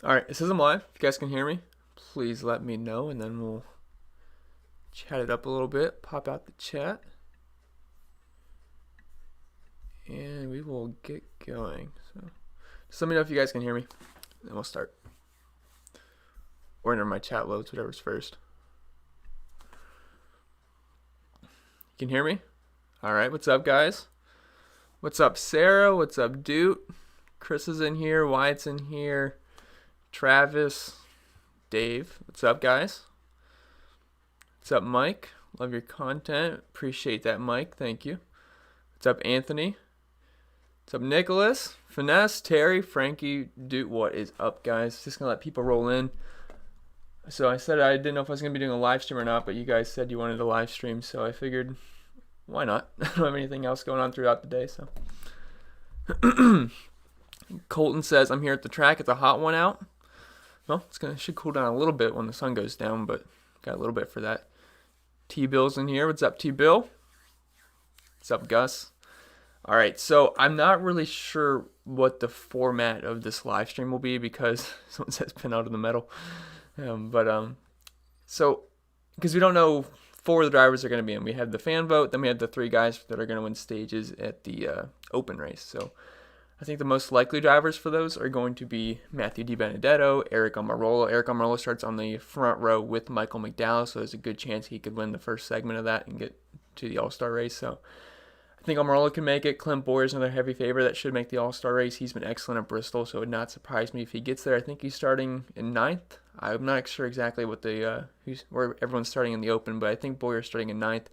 Alright, it says I'm live. If you guys can hear me, please let me know, and then we'll chat it up a little bit. Pop out the chat. And we will get going. So just let me know if you guys can hear me, and then we'll start. Or enter my chat loads, whatever's first. You can hear me? Alright, what's up, guys? What's up, Sarah? What's up, Dude? Chris is in here. Wyatt's in here. Travis, Dave, what's up, guys? What's up, Mike? Love your content. Appreciate that, Mike. Thank you. What's up, Anthony? What's up, Nicholas? Finesse, Terry, Frankie, Dude, what is up, guys? Just gonna let people roll in. So I said I didn't know if I was gonna be doing a live stream or not, but you guys said you wanted a live stream, so I figured, why not? I don't have anything else going on throughout the day, so. Colton says, I'm here at the track. It's a hot one out. Well, should cool down a little bit when the sun goes down, but got a little bit for that. T-Bill's in here. What's up, T-Bill? What's up, Gus? All right, so I'm not really sure what the format of this live stream will be because someone says pin out of the metal. So because we don't know 4 of the drivers are going to be in. We have the fan vote, then we have the 3 guys that are going to win stages at the open race. So I think the most likely drivers for those are going to be Matthew DiBenedetto, Aric Almirola. Aric Almirola starts on the front row with Michael McDowell, so there's a good chance he could win the first segment of that and get to the All-Star race. So I think Almirola can make it. Clint Bowyer's another heavy favorite that should make the All-Star race. He's been excellent at Bristol, so it would not surprise me if he gets there. I think he's starting in 9th. I'm not sure exactly what where everyone's starting in the Open, but I think Bowyer's starting in 9th.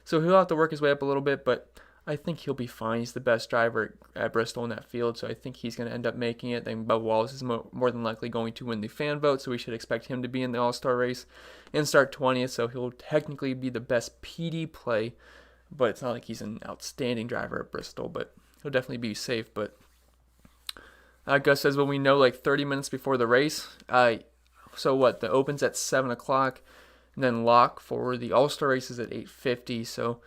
So he'll have to work his way up a little bit, but I think he'll be fine. He's the best driver at Bristol in that field, so I think he's going to end up making it. Then Bubba Wallace is more than likely going to win the fan vote, so we should expect him to be in the All-Star race and start 20th, so he'll technically be the best PD play, but it's not like he's an outstanding driver at Bristol, but he'll definitely be safe. But Gus says, well, we know like 30 minutes before the race. So what? The Open's at 7 o'clock, and then lock for the All-Star race is at 8:50, so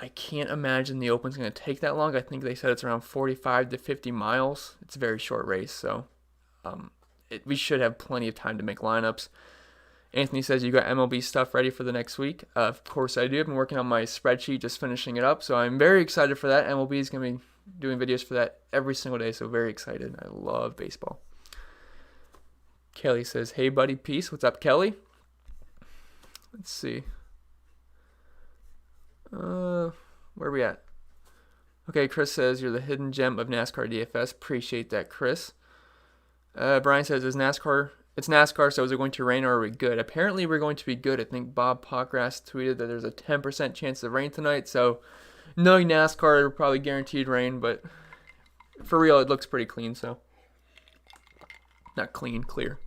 I can't imagine the Open's going to take that long. I think they said it's around 45 to 50 miles. It's a very short race, so we should have plenty of time to make lineups. Anthony says you got MLB stuff ready for the next week. Of course I do. I've been working on my spreadsheet, just finishing it up, so I'm very excited for that. MLB is going to be doing videos for that every single day, so very excited. I love baseball. Kelly says, hey, buddy, peace. What's up, Kelly? Let's see. Where are we at? Okay, Chris says you're the hidden gem of NASCAR DFS. Appreciate that, Chris. Brian says it's NASCAR, so is it going to rain or are we good? Apparently we're going to be good. I think Bob Pockgrass tweeted that there's a 10% chance of rain tonight, so knowing NASCAR, probably guaranteed rain, but for real, it looks pretty clean, so. Not clean, clear.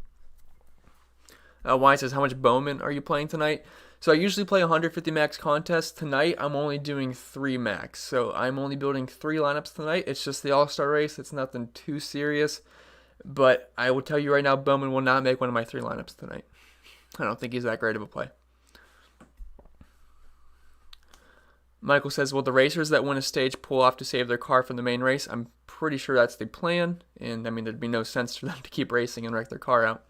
Wyatt says, how much Bowman are you playing tonight? So I usually play 150 max contests. Tonight, I'm only doing 3 max. So I'm only building 3 lineups tonight. It's just the All-Star race. It's nothing too serious. But I will tell you right now, Bowman will not make one of my 3 lineups tonight. I don't think he's that great of a play. Michael says, will the racers that win a stage pull off to save their car from the main race? I'm pretty sure that's the plan. And, I mean, there'd be no sense for them to keep racing and wreck their car out.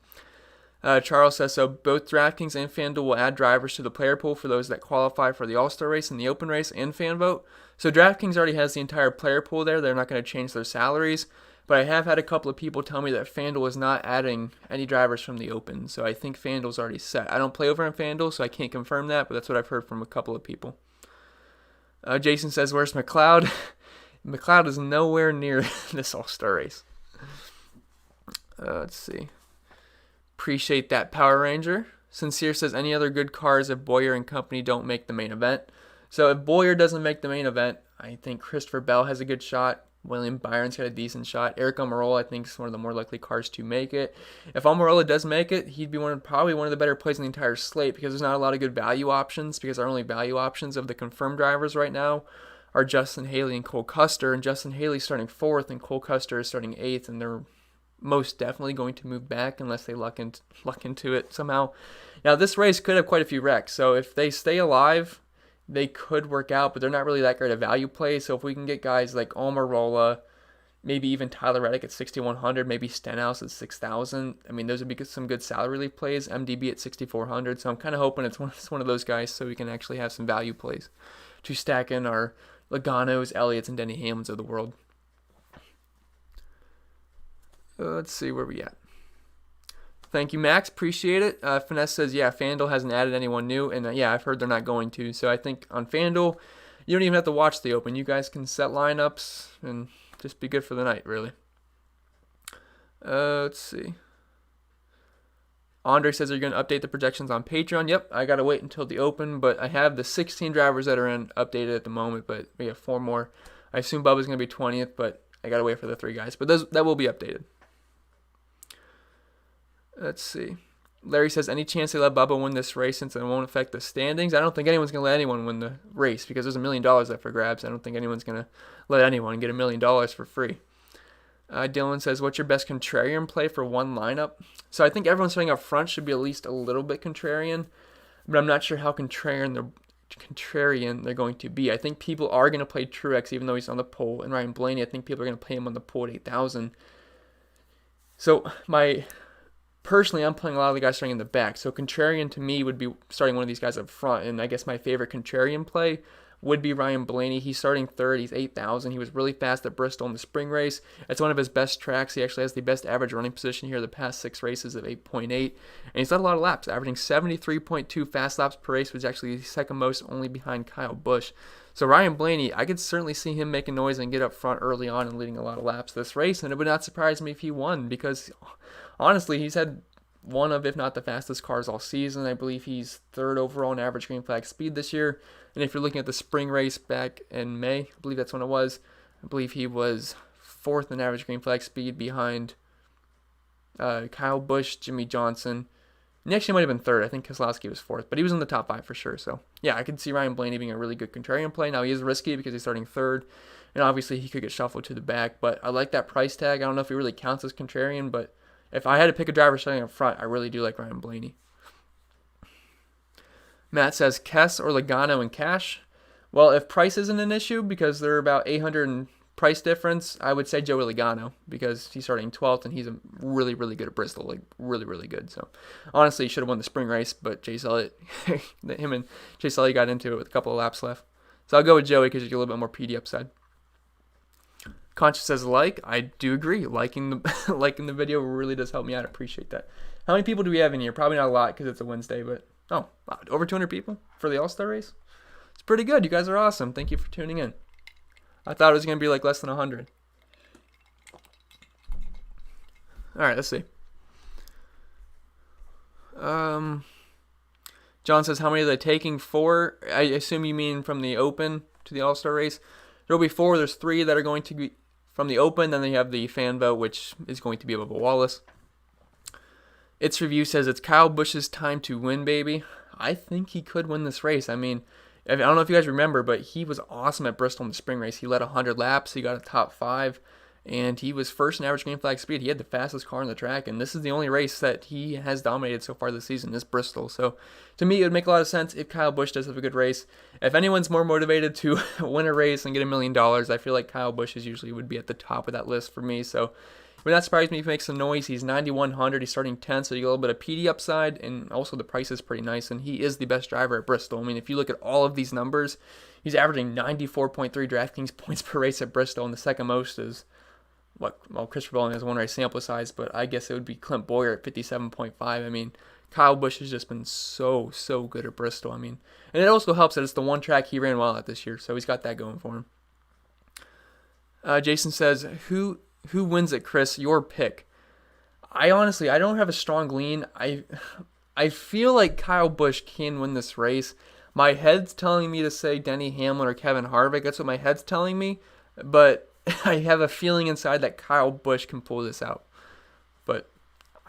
Charles says, so both Draftkings and FanDuel will add drivers to the player pool for those that qualify for the All-Star race and the Open race and fan vote. So Draftkings already has the entire player pool there. They're not going to change their salaries. But I have had a couple of people tell me that FanDuel is not adding any drivers from the Open. So I think FanDuel's already set. I don't play over on FanDuel, so I can't confirm that, but that's what I've heard from a couple of people. Jason says, where's McLeod? McLeod is nowhere near this All-Star race. Let's see. Appreciate that, Power Ranger. Sincere says, any other good cars if Bowyer and company don't make the main event? So if Bowyer doesn't make the main event, I think Christopher Bell has a good shot. William Byron's got a decent shot. Aric Almirola, I think, is one of the more likely cars to make it. If Almirola does make it, he'd be probably one of the better plays in the entire slate because there's not a lot of good value options because our only value options of the confirmed drivers right now are Justin Haley and Cole Custer. And Justin Haley's starting 4th and Cole Custer is starting 8th, and they're most definitely going to move back unless they luck into it somehow. Now, this race could have quite a few wrecks, so if they stay alive, they could work out, but they're not really that great a value play. So if we can get guys like Almirola, maybe even Tyler Reddick at 6,100, maybe Stenhouse at 6,000. I mean, those would be some good salary relief plays. MDB at 6,400. So I'm kind of hoping it's one of those guys so we can actually have some value plays to stack in our Logano's, Elliott's, and Denny Hamlins of the world. Let's see where we at. Thank you, Max. Appreciate it. Finesse says, yeah, FanDuel hasn't added anyone new. And yeah, I've heard they're not going to. So I think on FanDuel, you don't even have to watch the Open. You guys can set lineups and just be good for the night, really. Let's see. Andre says, are you going to update the projections on Patreon? Yep, I got to wait until the Open, but I have the 16 drivers that are in updated at the moment, but we have 4 more. I assume Bubba's going to be 20th, but I got to wait for the 3 guys. But that will be updated. Let's see. Larry says, any chance they let Bubba win this race since it won't affect the standings? I don't think anyone's going to let anyone win the race because there's $1 million up for grabs. I don't think anyone's going to let anyone get $1 million for free. Dylan says, what's your best contrarian play for one lineup? So I think everyone starting up front should be at least a little bit contrarian, but I'm not sure how contrarian they're going to be. I think people are going to play Truex even though he's on the pole, and Ryan Blaney, I think people are going to play him on the pole at 8,000. So personally, I'm playing a lot of the guys starting in the back. So contrarian to me would be starting one of these guys up front, and I guess my favorite contrarian play would be Ryan Blaney. He's starting third. He's 8,000. He was really fast at Bristol in the spring race. It's one of his best tracks. He actually has the best average running position here the past 6 races of 8.8. And he's done a lot of laps, averaging 73.2 fast laps per race, which is actually the second most, only behind Kyle Busch. So Ryan Blaney, I could certainly see him making noise and get up front early on and leading a lot of laps this race. And it would not surprise me if he won because, honestly, he's had one of, if not the fastest cars all season. I believe he's 3rd overall in average green flag speed this year. And if you're looking at the spring race back in May, I believe that's when it was, I believe he was 4th in average green flag speed behind Kyle Busch, Jimmie Johnson. And he actually might have been 3rd. I think Keselowski was 4th, but he was in the top 5 for sure. So, yeah, I could see Ryan Blaney being a really good contrarian play. Now, he is risky because he's starting 3rd, and obviously he could get shuffled to the back, but I like that price tag. I don't know if he really counts as contrarian, but if I had to pick a driver starting up front, I really do like Ryan Blaney. Matt says, Kess or Logano in cash? Well, if price isn't an issue, because they're about 800 in price difference, I would say Joey Logano, because he's starting 12th, and he's really, really good at Bristol, like really, really good. So, honestly, he should have won the spring race, but Chase Elliott, him and Chase Elliott got into it with a couple of laps left. So I'll go with Joey because you get a little bit more PD upside. Conscious says, I do agree. Liking the video really does help me out. I appreciate that. How many people do we have in here? Probably not a lot because it's a Wednesday, but over 200 people for the All-Star race. It's pretty good. You guys are awesome. Thank you for tuning in. I thought it was going to be like less than 100. All right, let's see. John says, how many are they taking? 4? I assume you mean from the Open to the All-Star race. There will be 4. There's 3 that are going to be from the Open. Then they have the fan vote, which is going to be Bubba Wallace. Its review says it's Kyle Busch's time to win, baby. I think he could win this race. I mean, I don't know if you guys remember, but he was awesome at Bristol in the spring race. He led 100 laps. He got a top 5, and he was 1st in average green flag speed. He had the fastest car on the track, and this is the only race that he has dominated so far this season, is Bristol. So, to me, it would make a lot of sense if Kyle Busch does have a good race. If anyone's more motivated to win a race and get $1 million, I feel like Kyle Busch usually would be at the top of that list for me. So, it would not surprise me if he makes some noise. He's 9,100. He's starting 10th, so you get a little bit of PD upside, and also the price is pretty nice, and he is the best driver at Bristol. I mean, if you look at all of these numbers, he's averaging 94.3 DraftKings points per race at Bristol, and the second most is, Christopher Bell has one race sample size, but I guess it would be Clint Boyer at 57.5. I mean, Kyle Busch has just been so good at Bristol. I mean, and it also helps that it's the one track he ran well at this year, so he's got that going for him. Jason says, Who wins it, Chris? Your pick. I don't have a strong lean. I feel like Kyle Busch can win this race. My head's telling me to say Denny Hamlin or Kevin Harvick. That's what my head's telling me. But I have a feeling inside that Kyle Busch can pull this out. But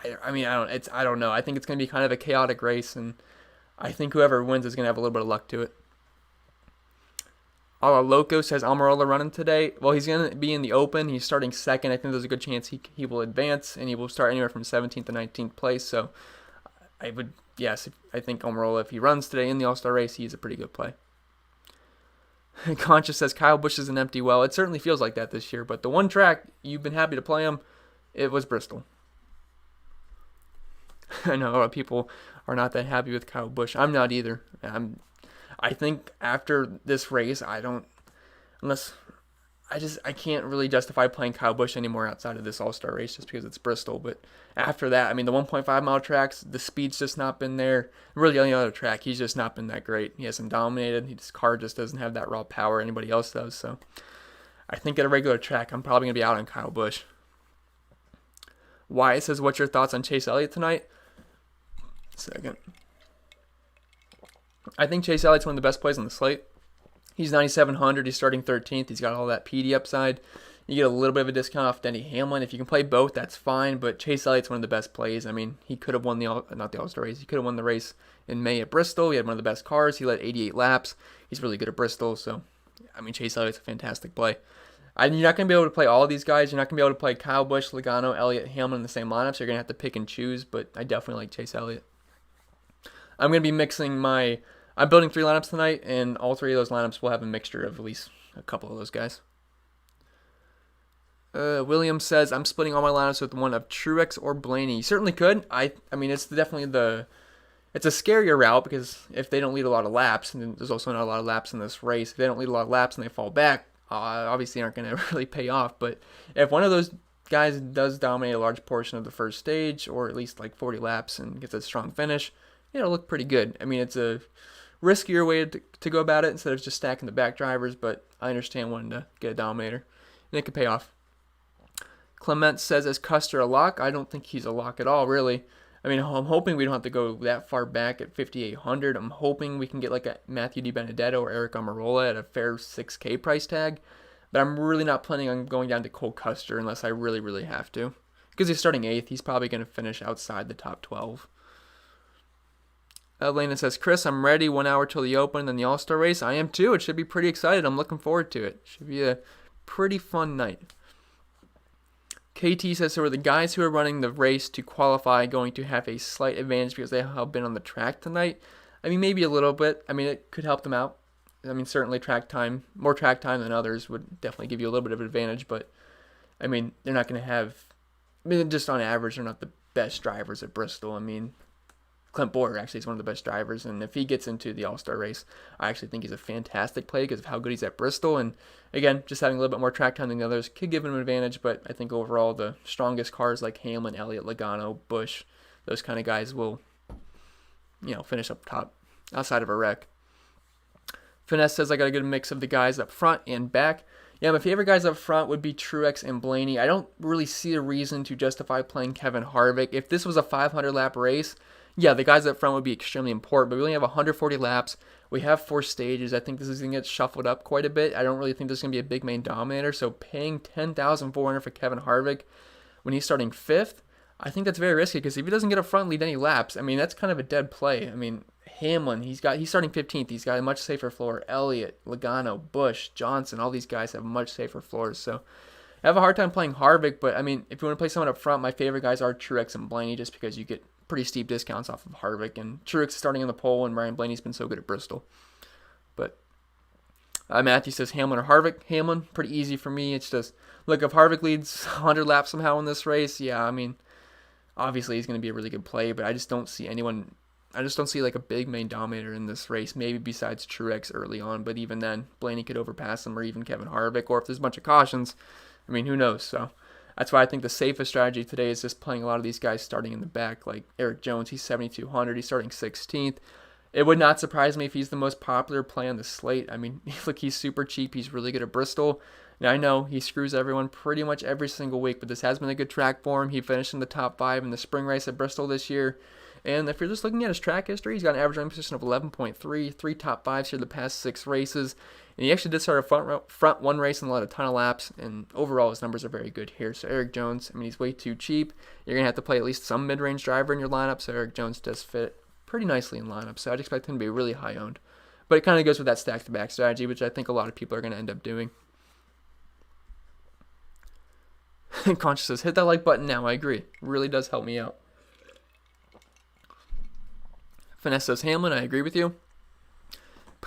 I don't know. I think it's going to be kind of a chaotic race, and I think whoever wins is going to have a little bit of luck to it. Loco says Almirola running today. Well, he's going to be in the Open. He's starting 2nd. I think there's a good chance he will advance, and he will start anywhere from 17th to 19th place. So I think Almirola, if he runs today in the All-Star race, he's a pretty good play. Conscious says Kyle Busch is an empty well. It certainly feels like that this year, but the one track you've been happy to play him, it was Bristol. I know a lot of people are not that happy with Kyle Busch. I'm not either. I think after this race, I can't really justify playing Kyle Busch anymore outside of this All-Star race just because it's Bristol. But after that, I mean, the 1.5 mile tracks, the speed's just not been there. Really, on the other track, he's just not been that great. He hasn't dominated. His car just doesn't have that raw power anybody else does. So I think at a regular track, I'm probably going to be out on Kyle Busch. Wyatt says, what's your thoughts on Chase Elliott tonight? Second. I think Chase Elliott's one of the best plays on the slate. He's 9,700. He's starting 13th. He's got all that PD upside. You get a little bit of a discount off Denny Hamlin. If you can play both, that's fine. But Chase Elliott's one of the best plays. I mean, he could have won not the All-Star race. He could have won the race in May at Bristol. He had one of the best cars. He led 88 laps. He's really good at Bristol. So, I mean, Chase Elliott's a fantastic play. You're not going to be able to play all of these guys. You're not going to be able to play Kyle Busch, Logano, Elliott, Hamlin in the same lineup. So you're going to have to pick and choose. But I definitely like Chase Elliott. I'm going to be mixing I'm building 3 lineups tonight, and all 3 of those lineups will have a mixture of at least a couple of those guys. William says, I'm splitting all my lineups with one of Truex or Blaney. You certainly could. I mean, it's definitely it's a scarier route because if they don't lead a lot of laps, and there's also not a lot of laps in this race, if they don't lead a lot of laps and they fall back, obviously aren't going to really pay off. But if one of those guys does dominate a large portion of the first stage, or at least like 40 laps and gets a strong finish, it'll look pretty good. I mean, it's a riskier way to go about it instead of just stacking the back drivers, but I understand wanting to get a dominator, and it could pay off. Clement says, is Custer a lock? I don't think he's a lock at all, really. I mean, I'm hoping we don't have to go that far back at 5,800. I'm hoping we can get like a Matthew DiBenedetto or Eric Almirola at a fair $6K price tag, but I'm really not planning on going down to Cole Custer unless I really, really have to. Because he's starting 8th, he's probably going to finish outside the top 12. Lena says, Chris, I'm ready. 1 hour till the Open and then the All-Star race. I am too. It should be pretty excited. I'm looking forward to it. Should be a pretty fun night. KT says, so are the guys who are running the race to qualify going to have a slight advantage because they have been on the track tonight? I mean, maybe a little bit. I mean, it could help them out. I mean, certainly more track time than others would definitely give you a little bit of an advantage. But, I mean, they're not going to have... I mean, just on average, they're not the best drivers at Bristol. I mean... Clint Bowyer actually is one of the best drivers, and if he gets into the All-Star race, I actually think he's a fantastic play because of how good he's at Bristol, and again, just having a little bit more track time than the others could give him an advantage, but I think overall the strongest cars like Hamlin, Elliott, Logano, Busch, those kind of guys will, finish up top outside of a wreck. Finesse says, I got a good mix of the guys up front and back. Yeah, my favorite guys up front would be Truex and Blaney. I don't really see a reason to justify playing Kevin Harvick. If this was a 500-lap race, yeah, the guys up front would be extremely important, but we only have 140 laps. We have 4 stages. I think this is going to get shuffled up quite a bit. I don't really think this is going to be a big main dominator, so paying $10,400 for Kevin Harvick when he's starting 5th, I think that's very risky because if he doesn't get a front lead any laps, I mean, that's kind of a dead play. I mean, Hamlin, he's starting 15th. He's got a much safer floor. Elliott, Logano, Busch, Johnson, all these guys have much safer floors, so I have a hard time playing Harvick, but I mean, if you want to play someone up front, my favorite guys are Truex and Blaney just because you get pretty steep discounts off of Harvick, and Truex is starting in the pole, and Ryan Blaney's been so good at Bristol. But Matthew says Hamlin or Harvick. Hamlin, pretty easy for me. It's just, look, if Harvick leads 100 laps somehow in this race, yeah, I mean, obviously he's going to be a really good play, but I just don't see like a big main dominator in this race, maybe besides Truex early on, but even then, Blaney could overpass him, or even Kevin Harvick, or if there's a bunch of cautions, I mean, who knows, so... That's why I think the safest strategy today is just playing a lot of these guys starting in the back, like Erik Jones. He's 7,200. He's starting 16th. It would not surprise me if he's the most popular play on the slate. I mean, look, he's super cheap. He's really good at Bristol. Now, I know he screws everyone pretty much every single week, but this has been a good track for him. He finished in the top 5 in the spring race at Bristol this year. And if you're just looking at his track history, he's got an average running position of 11.3, 3 top 5s here the past 6 races. And he actually did start a front one race and led a ton of laps, and overall his numbers are very good here. So Erik Jones, I mean, he's way too cheap. You're going to have to play at least some mid-range driver in your lineup, so Erik Jones does fit pretty nicely in lineup. So I'd expect him to be really high owned. But it kind of goes with that stack-to-back strategy, which I think a lot of people are going to end up doing. Conscious says, hit that like button now. I agree. It really does help me out. Finesse says, Hamlin, I agree with you.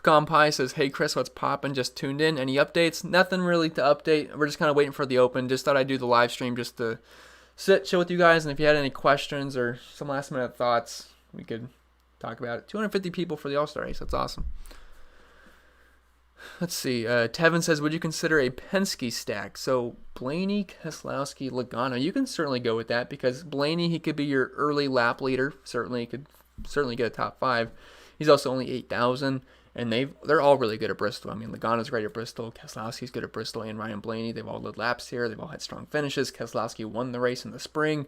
Pecan Pie says, hey Chris, what's poppin'? Just tuned in. Any updates? Nothing really to update. We're just kind of waiting for the Open. Just thought I'd do the live stream just to chill with you guys. And if you had any questions or some last minute thoughts, we could talk about it. 250 people for the All-Star race. That's awesome. Let's see. Tevin says, would you consider a Penske stack? So Blaney, Keselowski, Logano. You can certainly go with that because Blaney, he could be your early lap leader. He could get a top 5. He's also only 8,000, and they're all really good at Bristol. I mean, Logano's great at Bristol. Keselowski's good at Bristol, and Ryan Blaney. They've all led laps here. They've all had strong finishes. Keselowski won the race in the spring.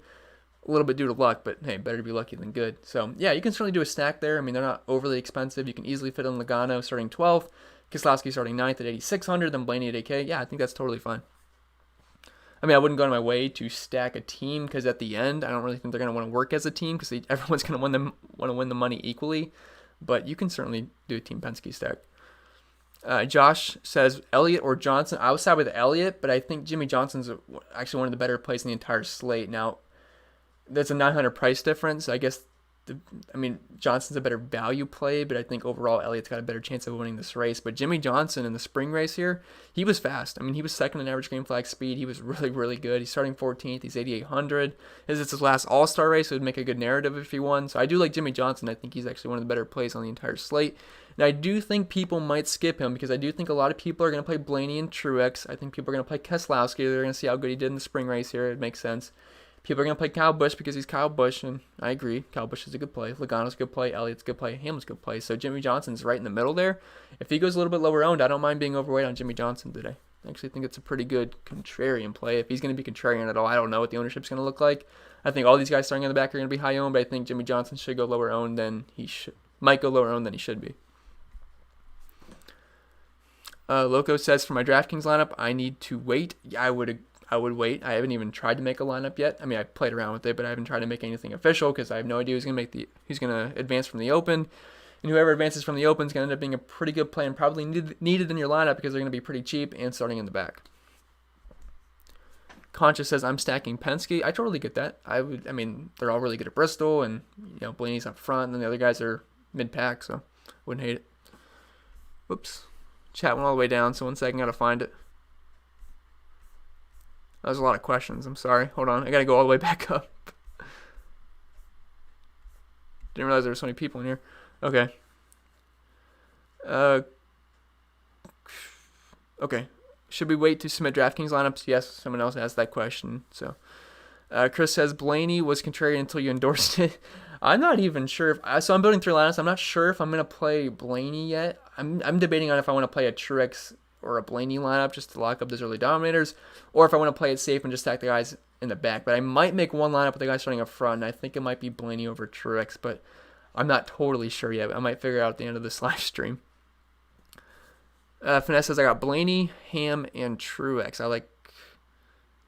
A little bit due to luck, but hey, better to be lucky than good. So yeah, you can certainly do a stack there. I mean, they're not overly expensive. You can easily fit in Logano starting 12th. Keselowski starting 9th at 8,600, then Blaney at 8K. Yeah, I think that's totally fine. I mean, I wouldn't go out of my way to stack a team because at the end, I don't really think they're going to want to work as a team because everyone's going to want to win the money equally. But you can certainly do a Team Penske stack. Josh says, Elliott or Johnson. I would side with Elliott, but I think Jimmie Johnson's actually one of the better plays in the entire slate. Now, there's a 900 price difference. I guess Johnson's a better value play, but I think overall Elliott's got a better chance of winning this race. But Jimmie Johnson in the spring race here, he was fast. I mean, he was second in average green flag speed. He was really, really good. He's starting 14th. He's 8,800. It's his last All-Star race. It would make a good narrative if he won. So I do like Jimmie Johnson. I think he's actually one of the better plays on the entire slate. And I do think people might skip him because I do think a lot of people are going to play Blaney and Truex. I think people are going to play Keselowski. They're going to see how good he did in the spring race here. It makes sense. People are going to play Kyle Busch because he's Kyle Busch, and I agree. Kyle Busch is a good play. Logano's a good play. Elliott's a good play. Hamlin's a good play. So Jimmie Johnson's right in the middle there. If he goes a little bit lower owned, I don't mind being overweight on Jimmie Johnson today. I actually think it's a pretty good contrarian play. If he's going to be contrarian at all, I don't know what the ownership's going to look like. I think all these guys starting in the back are going to be high owned, but I think Jimmie Johnson should go lower owned than he should. Might go lower owned than he should be. Loco says, for my DraftKings lineup, I need to wait. Yeah, I would wait. I haven't even tried to make a lineup yet. I mean, I played around with it, but I haven't tried to make anything official because I have no idea who's going to advance from the Open. And whoever advances from the Open is going to end up being a pretty good play and probably needed in your lineup because they're going to be pretty cheap and starting in the back. Concha says, I'm stacking Penske. I totally get that. They're all really good at Bristol, and Blaney's up front, and then the other guys are mid-pack, so wouldn't hate it. Whoops. Chat went all the way down, so 1 second, gotta find it. That was a lot of questions. I'm sorry. Hold on. I got to go all the way back up. Didn't realize there were so many people in here. Okay. Okay. Should we wait to submit DraftKings lineups? Yes. Someone else asked that question. So, Chris says, Blaney was contrarian until you endorsed it. I'm not even sure. So I'm building 3 lineups. I'm not sure if I'm going to play Blaney yet. I'm debating on if I want to play a Truex or a Blaney lineup just to lock up those early dominators, or if I want to play it safe and just stack the guys in the back. But I might make one lineup with the guys starting up front, and I think it might be Blaney over Truex, but I'm not totally sure yet. I might figure out at the end of this live stream. Finesse says, I got Blaney, Ham, and Truex.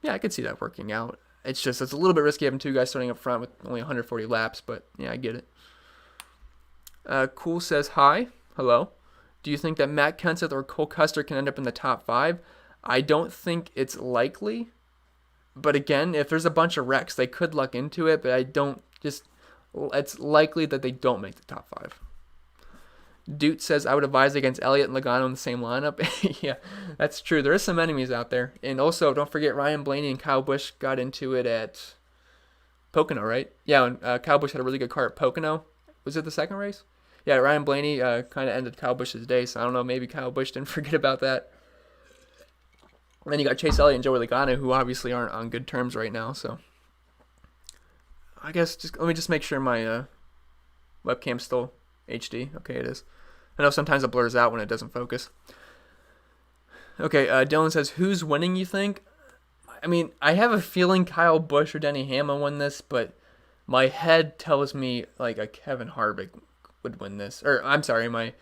I could see that working out. It's a little bit risky having 2 guys starting up front with only 140 laps, but yeah, I get it. Cool says, hi. Hello. Do you think that Matt Kenseth or Cole Custer can end up in the top 5? I don't think it's likely. But again, if there's a bunch of wrecks, they could luck into it, but it's likely that they don't make the top 5. Doot says, I would advise against Elliott and Logano in the same lineup. Yeah, that's true. There is some enemies out there. And also, don't forget, Ryan Blaney and Kyle Busch got into it at Pocono, right? Yeah, and Kyle Busch had a really good car at Pocono. Was it the second race? Yeah, Ryan Blaney kind of ended Kyle Busch's day, so I don't know, maybe Kyle Busch didn't forget about that. And then you got Chase Elliott and Joey Logano, who obviously aren't on good terms right now, so I guess let me just make sure my webcam's still HD. Okay, it is. I know sometimes it blurs out when it doesn't focus. Okay, Dylan says, who's winning, you think? I mean, I have a feeling Kyle Busch or Denny Hamlin win this, but my head tells me like a Kevin Harvick would win this. Or, I'm sorry, I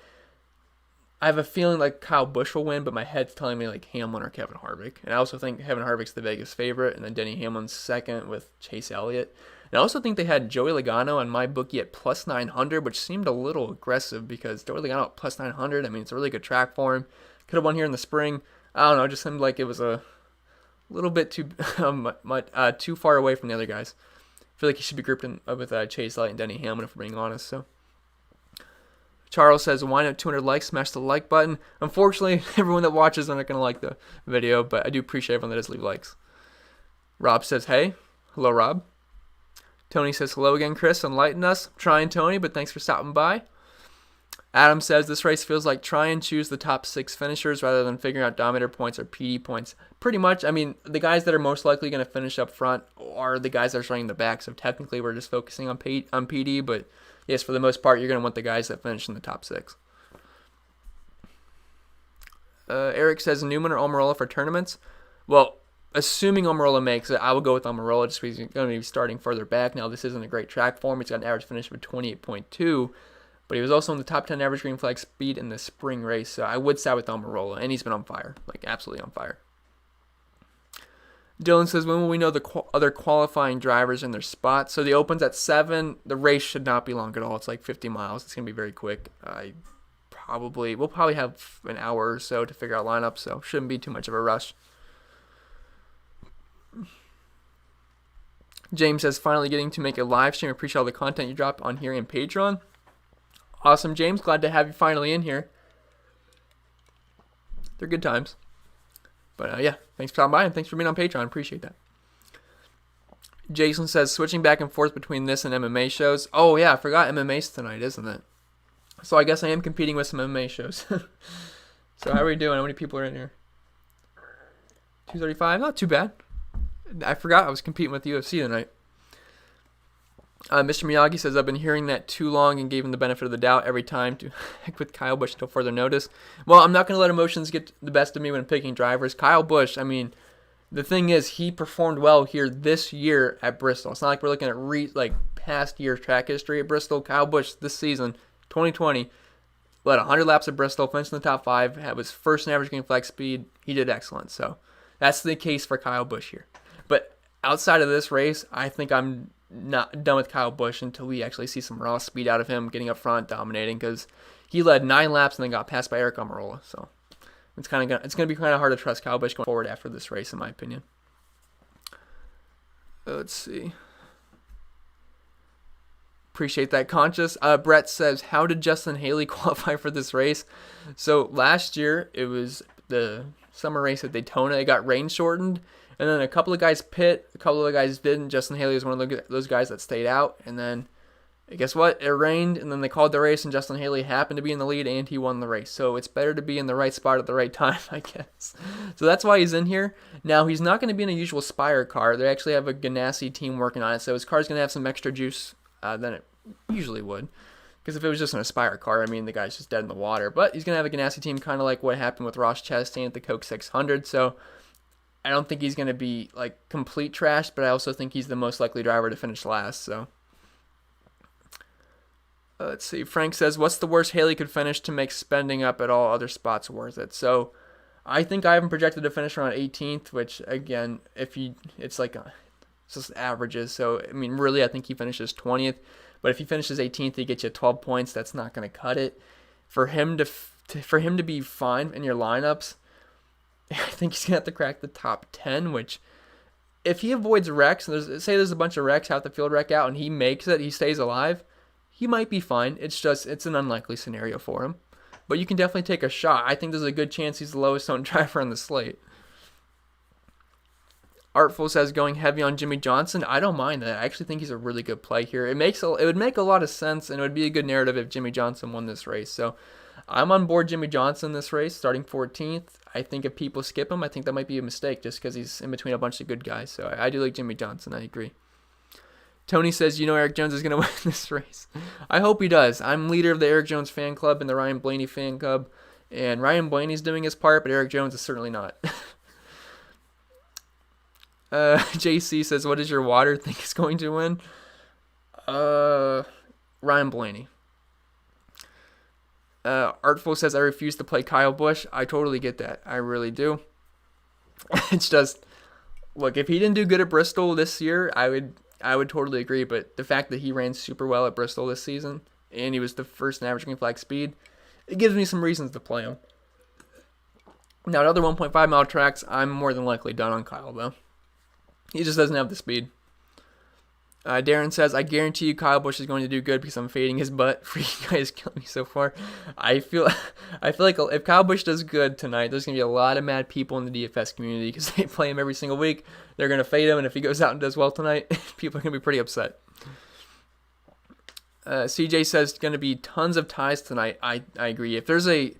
have a feeling like Kyle Busch will win, but my head's telling me like Hamlin or Kevin Harvick. And I also think Kevin Harvick's the Vegas favorite, and then Denny Hamlin's second with Chase Elliott. And I also think they had Joey Logano on my bookie at plus 900, which seemed a little aggressive because Joey Logano at plus 900, I mean, it's a really good track for him. Could have won here in the spring. I don't know, it just seemed like it was a little bit too far away from the other guys. I feel like he should be grouped in with Chase Elliott and Denny Hamlin, if we're being honest. So, Charles says, why not 200 likes? Smash the like button. Unfortunately, everyone that watches is not going to like the video, but I do appreciate everyone that does leave likes. Rob says, hey. Hello, Rob. Tony says, hello again, Chris. Enlighten us. Trying, Tony, but thanks for stopping by. Adam says, this race feels like try and choose the top 6 finishers rather than figuring out Dominator points or PD points. Pretty much, I mean, the guys that are most likely going to finish up front are the guys that are starting in the back, so technically we're just focusing on PD, but yes, for the most part, you're going to want the guys that finish in the top 6. Eric says, Newman or Almirola for tournaments? Well, assuming Almirola makes it, I will go with Almirola just because he's going to be starting further back. Now, this isn't a great track for him. He's got an average finish of 28.2, but he was also in the top 10 average green flag speed in the spring race, so I would side with Almirola, and he's been on fire, like absolutely on fire. Dylan says, when will we know the other qualifying drivers in their spots? So the Open's at 7. The race should not be long at all. It's like 50 miles. It's going to be very quick. We'll probably have an hour or so to figure out lineups, so shouldn't be too much of a rush. James says, finally getting to make a live stream. Appreciate all the content you drop on here and Patreon. Awesome, James. Glad to have you finally in here. They're good times. But yeah, thanks for stopping by and thanks for being on Patreon. Appreciate that. Jason says, switching back and forth between this and MMA shows. Oh yeah, I forgot MMA's tonight, isn't it? So I guess I am competing with some MMA shows. So how are we doing? How many people are in here? 235? Not too bad. I forgot I was competing with the UFC tonight. Mr. Miyagi says, I've been hearing that too long and gave him the benefit of the doubt every time to heck with Kyle Busch until further notice. Well, I'm not going to let emotions get the best of me when picking drivers. Kyle Busch, I mean, the thing is, he performed well here this year at Bristol. It's not like we're looking at past year track history at Bristol. Kyle Busch this season, 2020, led 100 laps at Bristol, finished in the top 5, had his first in average green flag speed. He did excellent. So that's the case for Kyle Busch here. But outside of this race, I think I'm not done with Kyle Busch until we actually see some raw speed out of him, getting up front, dominating, because he led 9 laps and then got passed by Erik Jones. So it's going to be kind of hard to trust Kyle Busch going forward after this race, in my opinion. Let's see. Appreciate that, Conscious. Brett says, how did Justin Haley qualify for this race? So last year, it was the summer race at Daytona. It got rain shortened. And then a couple of guys pit, a couple of guys didn't. Justin Haley was one of those guys that stayed out. And then, guess what? It rained, and then they called the race, and Justin Haley happened to be in the lead, and he won the race. So it's better to be in the right spot at the right time, I guess. So that's why he's in here. Now, he's not going to be in a usual Spire car. They actually have a Ganassi team working on it, so his car's going to have some extra juice than it usually would. Because if it was just an Aspire car, I mean, the guy's just dead in the water. But he's going to have a Ganassi team, kind of like what happened with Ross Chastain at the Coke 600. So I don't think he's going to be like complete trash, but I also think he's the most likely driver to finish last. So let's see. Frank says, what's the worst Haley could finish to make spending up at all other spots worth it? So I think I have him projected to finish around 18th, which again, it's just averages. So I mean, really, I think he finishes 20th. But if he finishes 18th, he gets you 12 points. That's not going to cut it. For him to be fine in your lineups, I think he's going to have to crack the top 10, which if he avoids wrecks, there's a bunch of wrecks, half the field wreck out, and he makes it, he stays alive, he might be fine. It's an unlikely scenario for him. But you can definitely take a shot. I think there's a good chance he's the lowest owned driver on the slate. Artful says, going heavy on Jimmie Johnson. I don't mind that. I actually think he's a really good play here. It would make a lot of sense, and it would be a good narrative if Jimmie Johnson won this race. So I'm on board Jimmie Johnson this race, starting 14th. I think if people skip him, I think that might be a mistake just because he's in between a bunch of good guys. So I do like Jimmie Johnson. I agree. Tony says, Erik Jones is going to win this race. I hope he does. I'm leader of the Erik Jones fan club and the Ryan Blaney fan club. And Ryan Blaney's doing his part, but Erik Jones is certainly not. JC says, what does your water think is going to win? Ryan Blaney. Artful says, I refuse to play Kyle Busch. I totally get that. I really do. It's just, look, if he didn't do good at Bristol this year, I would totally agree. But the fact that he ran super well at Bristol this season, and he was the first in average green flag speed, it gives me some reasons to play him. Now, at other 1.5 mile tracks, I'm more than likely done on Kyle, though. He just doesn't have the speed. Darren says, I guarantee you Kyle Busch is going to do good because I'm fading his butt. Freaking guy is killing me so far. I feel like if Kyle Busch does good tonight, there's going to be a lot of mad people in the DFS community because they play him every single week. They're going to fade him, and if he goes out and does well tonight, people are going to be pretty upset. CJ says going to be tons of ties tonight. I agree. If there's a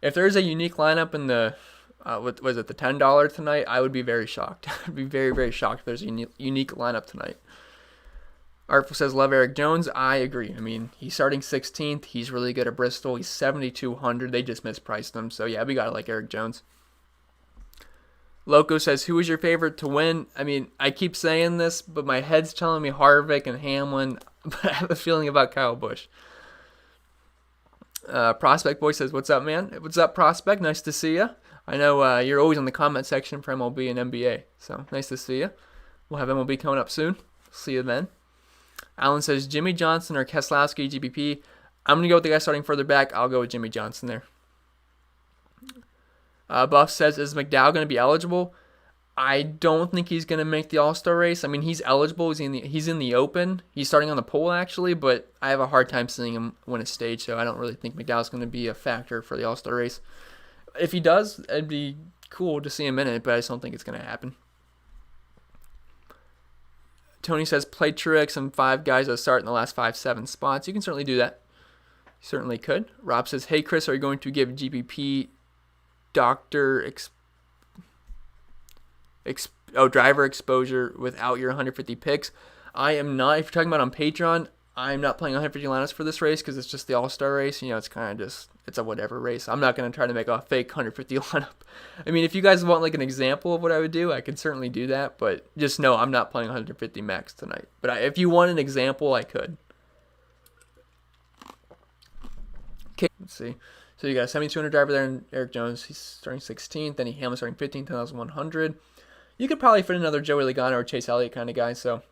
unique lineup in the was it the $10 tonight, I would be very shocked. I'd be very, very shocked if there's a unique lineup tonight. Artful says, love Erik Jones. I agree. I mean, he's starting 16th. He's really good at Bristol. He's 7,200. They just mispriced him. So, yeah, we got to like Erik Jones. Loco says, who is your favorite to win? I mean, I keep saying this, but my head's telling me Harvick and Hamlin. But I have a feeling about Kyle Busch. Prospect Boy says, what's up, man? What's up, Prospect? Nice to see you. I know you're always in the comment section for MLB and NBA. So, nice to see you. We'll have MLB coming up soon. See you then. Alan says, Jimmie Johnson or Keselowski GPP. I'm going to go with the guy starting further back. I'll go with Jimmie Johnson there. Buff says, is McDowell going to be eligible? I don't think he's going to make the All-Star race. I mean, he's eligible. He's in the Open. He's starting on the pole, actually, but I have a hard time seeing him win a stage, so I don't really think McDowell's going to be a factor for the All-Star race. If he does, it'd be cool to see him in it, but I just don't think it's going to happen. Tony says, play Truex and 5 guys that start in the last 5-7 spots. You can certainly do that. You certainly could. Rob says, hey, Chris, are you going to give GPP driver exposure without your 150 picks? I am not. If you're talking about on Patreon, I'm not playing 150 lineups for this race because it's just the All-Star race. You know, it's kind of just, it's a whatever race. I'm not going to try to make a fake 150 lineup. I mean, if you guys want like an example of what I would do, I could certainly do that. But just know I'm not playing 150 max tonight. But if you want an example, I could. Okay, let's see. So you got a 7,200 driver there in Erik Jones. He's starting 16th. Then Hamlin starting 15th, 10,100. You could probably fit another Joey Logano or Chase Elliott kind of guy. So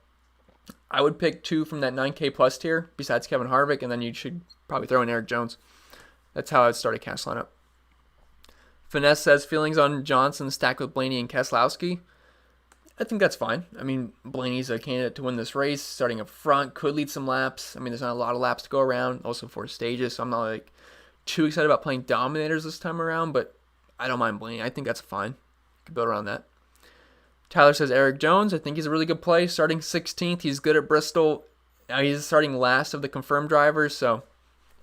I would pick 2 from that 9K plus tier besides Kevin Harvick, and then you should probably throw in Erik Jones. That's how I'd start a cash lineup. Finesse says, feelings on Johnson stacked with Blaney and Keselowski. I think that's fine. I mean, Blaney's a candidate to win this race, starting up front, could lead some laps. I mean, there's not a lot of laps to go around, also 4 stages, so I'm not like too excited about playing dominators this time around, but I don't mind Blaney. I think that's fine. Could build around that. Tyler says Erik Jones. I think he's a really good play. Starting 16th. He's good at Bristol. Now he's starting last of the confirmed drivers, so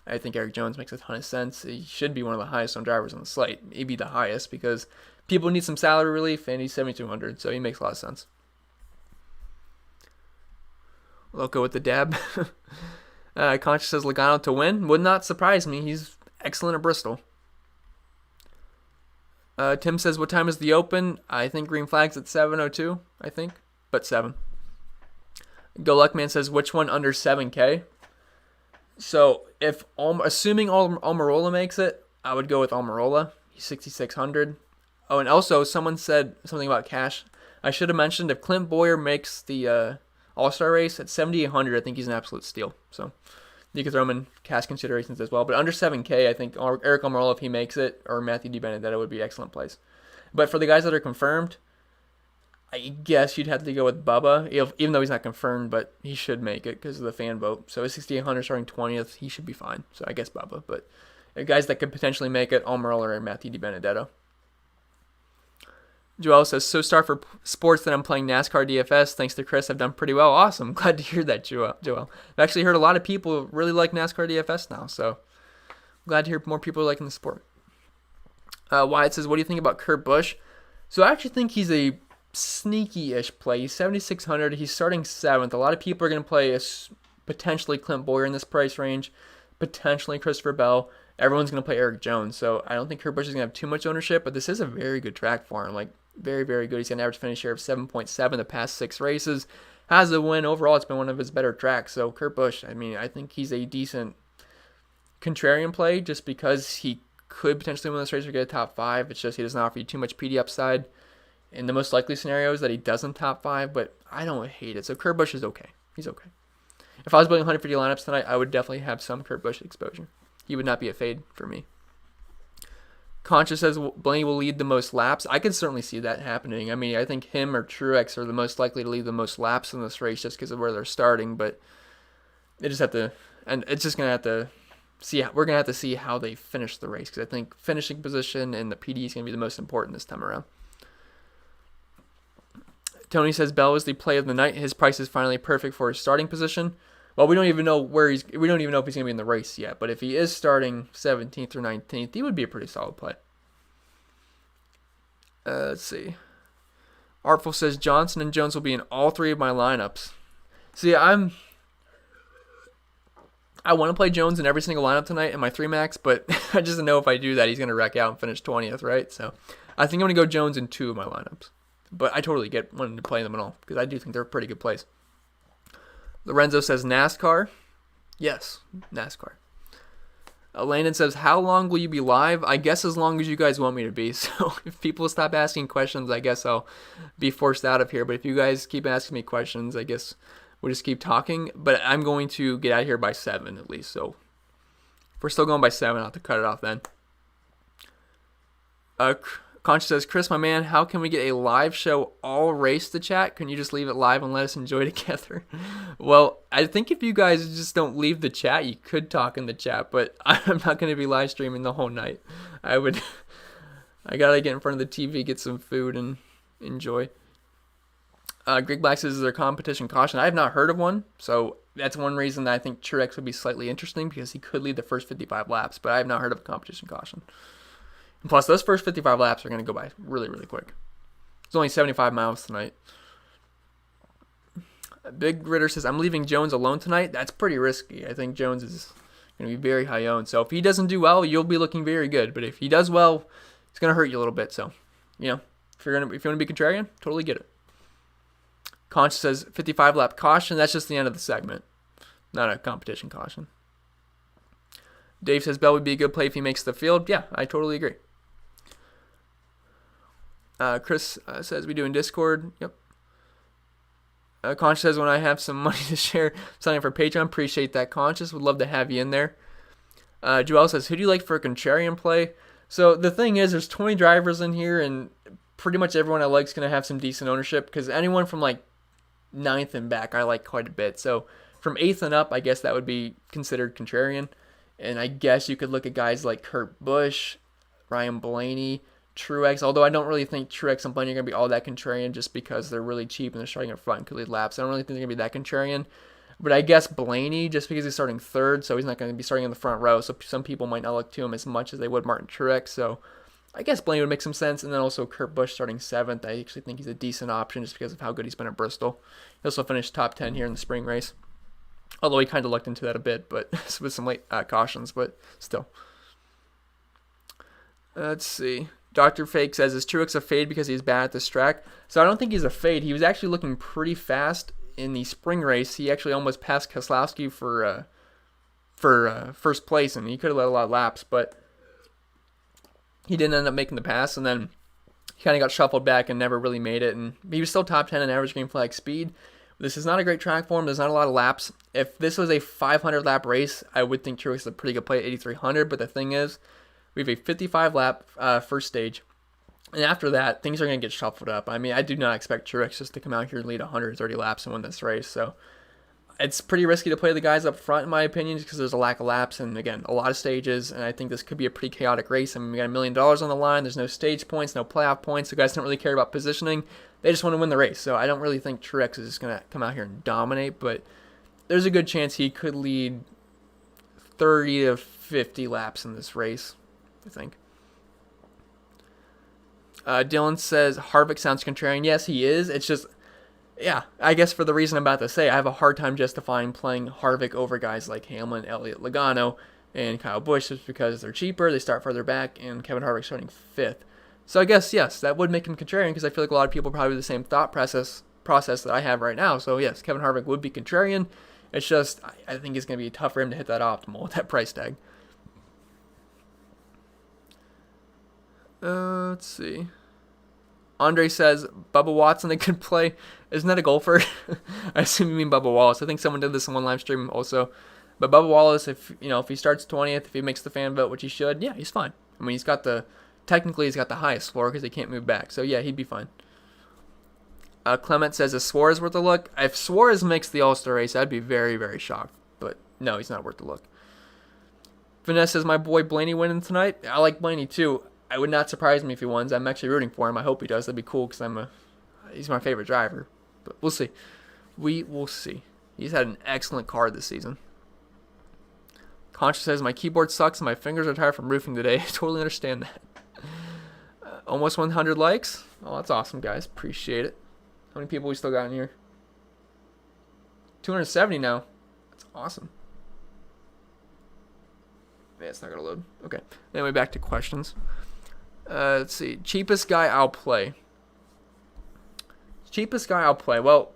I think Erik Jones makes a ton of sense. He should be one of the highest on drivers on the slate. Maybe the highest because people need some salary relief, and he's 7,200, so he makes a lot of sense. Loco with the dab. Conscious says Logano to win. Would not surprise me. He's excellent at Bristol. Tim says, what time is the Open? I think green flag's at 7:02, I think, but 7. Go Luck Man says, which one under 7K? So, if assuming Almirola makes it, I would go with Almirola. He's 6,600. Oh, and also, someone said something about cash. I should have mentioned, if Clint Boyer makes the All-Star race at 7,800, I think he's an absolute steal. So, you could throw him in cash considerations as well. But under 7K, I think Aric Almirola, if he makes it, or Matthew DiBenedetto would be excellent plays. But for the guys that are confirmed, I guess you'd have to go with Bubba, even though he's not confirmed, but he should make it because of the fan vote. So, 6,800 starting 20th, he should be fine. So, I guess Bubba. But guys that could potentially make it, Almirola or Matthew DiBenedetto. Joel says, so start for sports that I'm playing NASCAR DFS. Thanks to Chris, I've done pretty well. Awesome. Glad to hear that, Joel. I've actually heard a lot of people really like NASCAR DFS now, so glad to hear more people liking the sport. Wyatt says, what do you think about Kurt Busch? So I actually think he's a sneaky-ish play. He's 7,600. He's starting 7th. A lot of people are going to play potentially Clint Boyer in this price range, potentially Christopher Bell. Everyone's going to play Erik Jones, so I don't think Kurt Busch is going to have too much ownership, but this is a very good track for him. Like, very, very good. He's got an average finish share of 7.7 the past 6 races. Has a win. Overall, it's been one of his better tracks. So, Kurt Busch, I mean, I think he's a decent contrarian play just because he could potentially win this race or get a top 5. It's just he doesn't offer you too much PD upside. In the most likely scenario is that he doesn't top 5, but I don't hate it. So, Kurt Busch is okay. He's okay. If I was building 150 lineups tonight, I would definitely have some Kurt Busch exposure. He would not be a fade for me. Concha says Blaney will lead the most laps. I could certainly see that happening. I mean, I think him or Truex are the most likely to lead the most laps in this race just because of where they're starting. But they just have to, and it's just gonna have to see. We're gonna have to see how they finish the race because I think finishing position and the PD is gonna be the most important this time around. Tony says Bell is the play of the night. His price is finally perfect for his starting position. Well, we don't even know we don't even know if he's going to be in the race yet. But if he is starting 17th or 19th, he would be a pretty solid play. Let's see. Artful says Johnson and Jones will be in all three of my lineups. See, I want to play Jones in every single lineup tonight in my 3-max, but I just know if I do that, he's going to wreck out and finish 20th, right? So I think I'm going to go Jones in 2 of my lineups. But I totally get wanting to play them at all because I do think they're pretty good plays. Lorenzo says NASCAR. Yes, NASCAR. Landon says, how long will you be live? I guess as long as you guys want me to be. So if people stop asking questions, I guess I'll be forced out of here. But if you guys keep asking me questions, I guess we'll just keep talking. But I'm going to get out of here by 7 at least. So if we're still going by 7, I'll have to cut it off then. Concha says, Chris, my man, how can we get a live show all race to chat? Can you just leave it live and let us enjoy together? Well, I think if you guys just don't leave the chat, you could talk in the chat, but I'm not going to be live streaming the whole night. I got to get in front of the TV, get some food, and enjoy. Greg Black says, is there competition caution? I have not heard of one, so that's one reason that I think Truex would be slightly interesting because he could lead the first 55 laps, but I have not heard of a competition caution. And plus, those first 55 laps are going to go by really, really quick. It's only 75 miles tonight. Big Ritter says, I'm leaving Jones alone tonight. That's pretty risky. I think Jones is going to be very high owned. So if he doesn't do well, you'll be looking very good. But if he does well, it's going to hurt you a little bit. So, if you want to be contrarian, totally get it. Conch says, 55 lap caution. That's just the end of the segment. Not a competition caution. Dave says, Bell would be a good play if he makes the field. Yeah, I totally agree. Chris says, we do in Discord. Yep. Conch says, when I have some money to share, signing up for Patreon. Appreciate that, Conscious. Would love to have you in there. Joel says, who do you like for a contrarian play? So the thing is, there's 20 drivers in here, and pretty much everyone I like is going to have some decent ownership, because anyone from like 9th and back I like quite a bit. So from 8th and up, I guess that would be considered contrarian. And I guess you could look at guys like Kurt Busch, Ryan Blaney, Truex, although I don't really think Truex and Blaney are going to be all that contrarian just because they're really cheap and they're starting up front and could lead laps. I don't really think they're going to be that contrarian. But I guess Blaney, just because he's starting 3rd, so he's not going to be starting in the front row, so some people might not look to him as much as they would Martin Truex. So I guess Blaney would make some sense. And then also Kurt Busch starting 7th. I actually think he's a decent option just because of how good he's been at Bristol. He also finished top 10 here in the spring race. Although he kind of looked into that a bit, but with some late cautions, but still. Let's see. Dr. Fake says, is Truex a fade because he's bad at this track? So I don't think he's a fade. He was actually looking pretty fast in the spring race. He actually almost passed Keselowski for first place, and he could have led a lot of laps, but he didn't end up making the pass, and then he kind of got shuffled back and never really made it, and he was still top 10 in average green flag speed. This is not a great track for him. There's not a lot of laps. If this was a 500-lap race, I would think Truex is a pretty good play at 8,300, but the thing is, we have a 55-lap first stage, and after that, things are going to get shuffled up. I mean, I do not expect Truex just to come out here and lead 130 laps and win this race, so it's pretty risky to play the guys up front, in my opinion, because there's a lack of laps, and again, a lot of stages, and I think this could be a pretty chaotic race. I mean, we got $1 million on the line. There's no stage points, no playoff points. The guys don't really care about positioning. They just want to win the race, so I don't really think Truex is just going to come out here and dominate, but there's a good chance he could lead 30 to 50 laps in this race, I think. Dylan says, Harvick sounds contrarian. Yes, he is. It's just, yeah, I guess for the reason I'm about to say, I have a hard time justifying playing Harvick over guys like Hamlin, Elliott, Logano, and Kyle Busch just because they're cheaper, they start further back, and Kevin Harvick starting 5th. So I guess, yes, that would make him contrarian because I feel like a lot of people probably have the same thought process that I have right now. So yes, Kevin Harvick would be contrarian. It's just, I think it's going to be tough for him to hit that optimal with that price tag. Let's see. Andre says, Bubba Watson, a good play. Isn't that a golfer? I assume you mean Bubba Wallace. I think someone did this in one live stream also. But Bubba Wallace, if he starts 20th, if he makes the fan vote, which he should, yeah, he's fine. I mean, he's got the technically he's got the highest floor because he can't move back. So yeah, he'd be fine. Clement says, is Suarez worth a look? If Suarez makes the All-Star race, I'd be very, very shocked. But no, he's not worth a look. Vanessa says, my boy Blaney winning tonight. I like Blaney too. It would not surprise me if he wins. I'm actually rooting for him. I hope he does. That'd be cool because he's my favorite driver. But we'll see. We will see. He's had an excellent car this season. Concha says, my keyboard sucks and my fingers are tired from roofing today. I totally understand that. Almost 100 likes. Oh, that's awesome, guys. Appreciate it. How many people we still got in here? 270 now. That's awesome. Yeah, it's not going to load. Okay. Anyway, back to questions. Let's see. Cheapest guy I'll play. Cheapest guy I'll play. Well,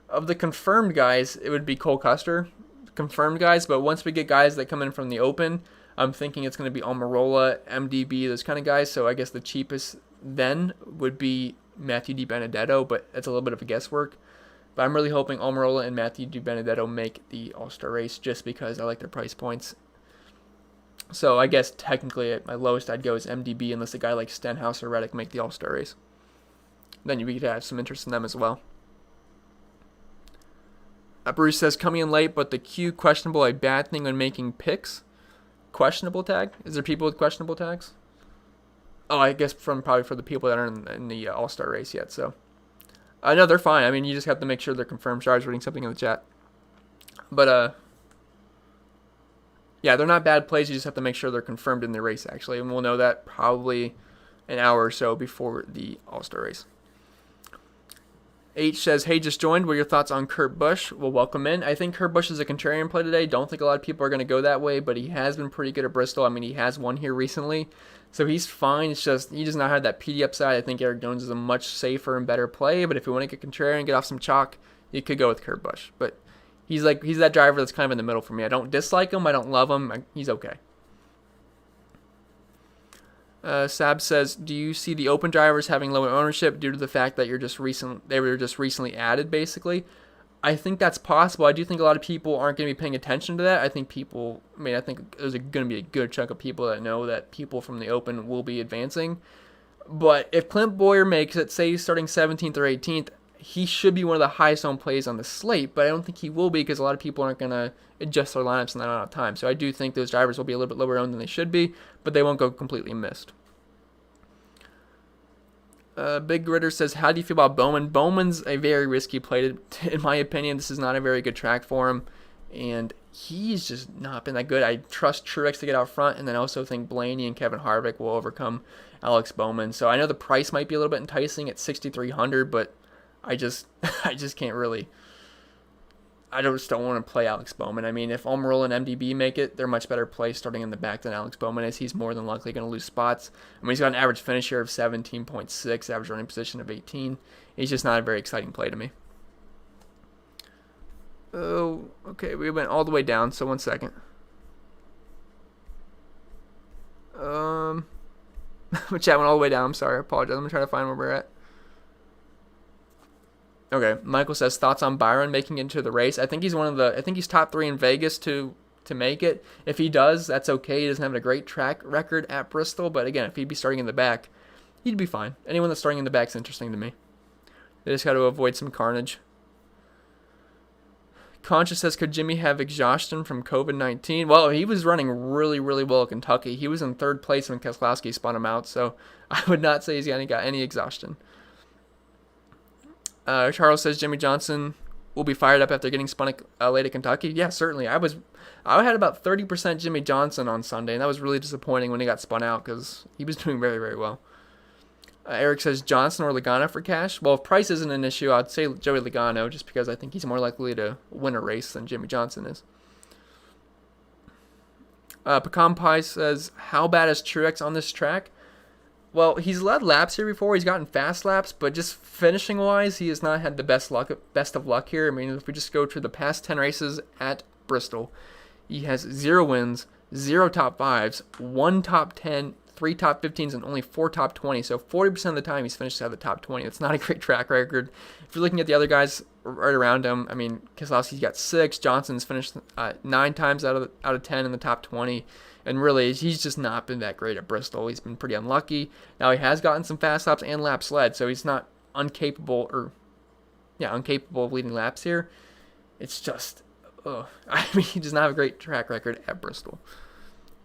of the confirmed guys, it would be Cole Custer. Confirmed guys, but once we get guys that come in from the open, I'm thinking it's going to be Almirola, MDB, those kind of guys. So I guess the cheapest then would be Matthew DiBenedetto, but it's a little bit of a guesswork. But I'm really hoping Almirola and Matthew DiBenedetto make the All-Star race just because I like their price points. So I guess technically at my lowest I'd go is MDB unless a guy like Stenhouse or Reddick make the All-Star race. Then you could have some interest in them as well. Bruce says, coming in late, but the Q questionable, a bad thing when making picks. Questionable tag? Is there people with questionable tags? Oh, I guess probably for the people that aren't in the All-Star race yet. So, no, they're fine. I mean, you just have to make sure they're confirmed. Sorry, I was reading something in the chat. But, yeah, they're not bad plays. You just have to make sure they're confirmed in the race, actually. And we'll know that probably an hour or so before the All-Star race. H says, hey, just joined. What are your thoughts on Kurt Busch? Well, welcome in. I think Kurt Busch is a contrarian play today. Don't think a lot of people are going to go that way, but he has been pretty good at Bristol. I mean, he has won here recently, so he's fine. It's just he does not have that PD upside. I think Erik Jones is a much safer and better play, but if you want to get contrarian, get off some chalk, you could go with Kurt Busch. But he's that driver that's kind of in the middle for me. I don't dislike him. I don't love him. He's okay. Sab says, do you see the open drivers having lower ownership due to the fact that they were just recently added, basically? I think that's possible. I do think a lot of people aren't going to be paying attention to that. I think there's going to be a good chunk of people that know that people from the open will be advancing. But if Clint Bowyer makes it, say he's starting 17th or 18th, he should be one of the highest owned plays on the slate, but I don't think he will be because a lot of people aren't going to adjust their lineups in that amount of time. So I do think those drivers will be a little bit lower owned than they should be, but they won't go completely missed. Big Ritter says, how do you feel about Bowman? Bowman's a very risky play. In my opinion, this is not a very good track for him, and he's just not been that good. I trust Truex to get out front, and then I also think Blaney and Kevin Harvick will overcome Alex Bowman. So I know the price might be a little bit enticing at $6,300, but I just can't really. I just don't want to play Alex Bowman. I mean, if Almirola and MDB make it, they're much better play starting in the back than Alex Bowman is. He's more than likely going to lose spots. I mean, he's got an average finish here of 17.6, average running position of 18. He's just not a very exciting play to me. Oh, okay, we went all the way down, so 1 second. My chat went all the way down. I'm sorry, I apologize. I'm going to try to find where we're at. Okay, Michael says, thoughts on Byron making it into the race. I think he's top 3 in Vegas to make it. If he does, that's okay. He doesn't have a great track record at Bristol, but again, if he'd be starting in the back, he'd be fine. Anyone that's starting in the back is interesting to me. They just got to avoid some carnage. Conscious says, could Jimmie have exhaustion from COVID-19? Well, he was running really, really well at Kentucky. He was in 3rd place when Keselowski spun him out, so I would not say he's got any exhaustion. Charles says Jimmie Johnson will be fired up after getting spun late at Kentucky. Yeah, certainly. I had about 30% Jimmie Johnson on Sunday, and that was really disappointing when he got spun out because he was doing very, very well. Eric says Johnson or Logano for cash. Well, if price isn't an issue, I'd say Joey Logano just because I think he's more likely to win a race than Jimmie Johnson is. Pecan Pie says, how bad is Truex on this track? Well, he's led laps here before. He's gotten fast laps, but just finishing-wise, he has not had the best of luck here. I mean, if we just go to the past 10 races at Bristol, he has 0 wins, 0 top 5s, 1 top 10, 3 top 15s, and only 4 top 20. So 40% of the time he's finished out of the top 20. That's not a great track record. If you're looking at the other guys, right around him. I mean, Keselowski's got 6. Johnson's finished 9 times out of 10 in the top 20. And really, he's just not been that great at Bristol. He's been pretty unlucky. Now, he has gotten some fast laps and laps led, so he's not incapable of leading laps here. It's just, I mean, he does not have a great track record at Bristol.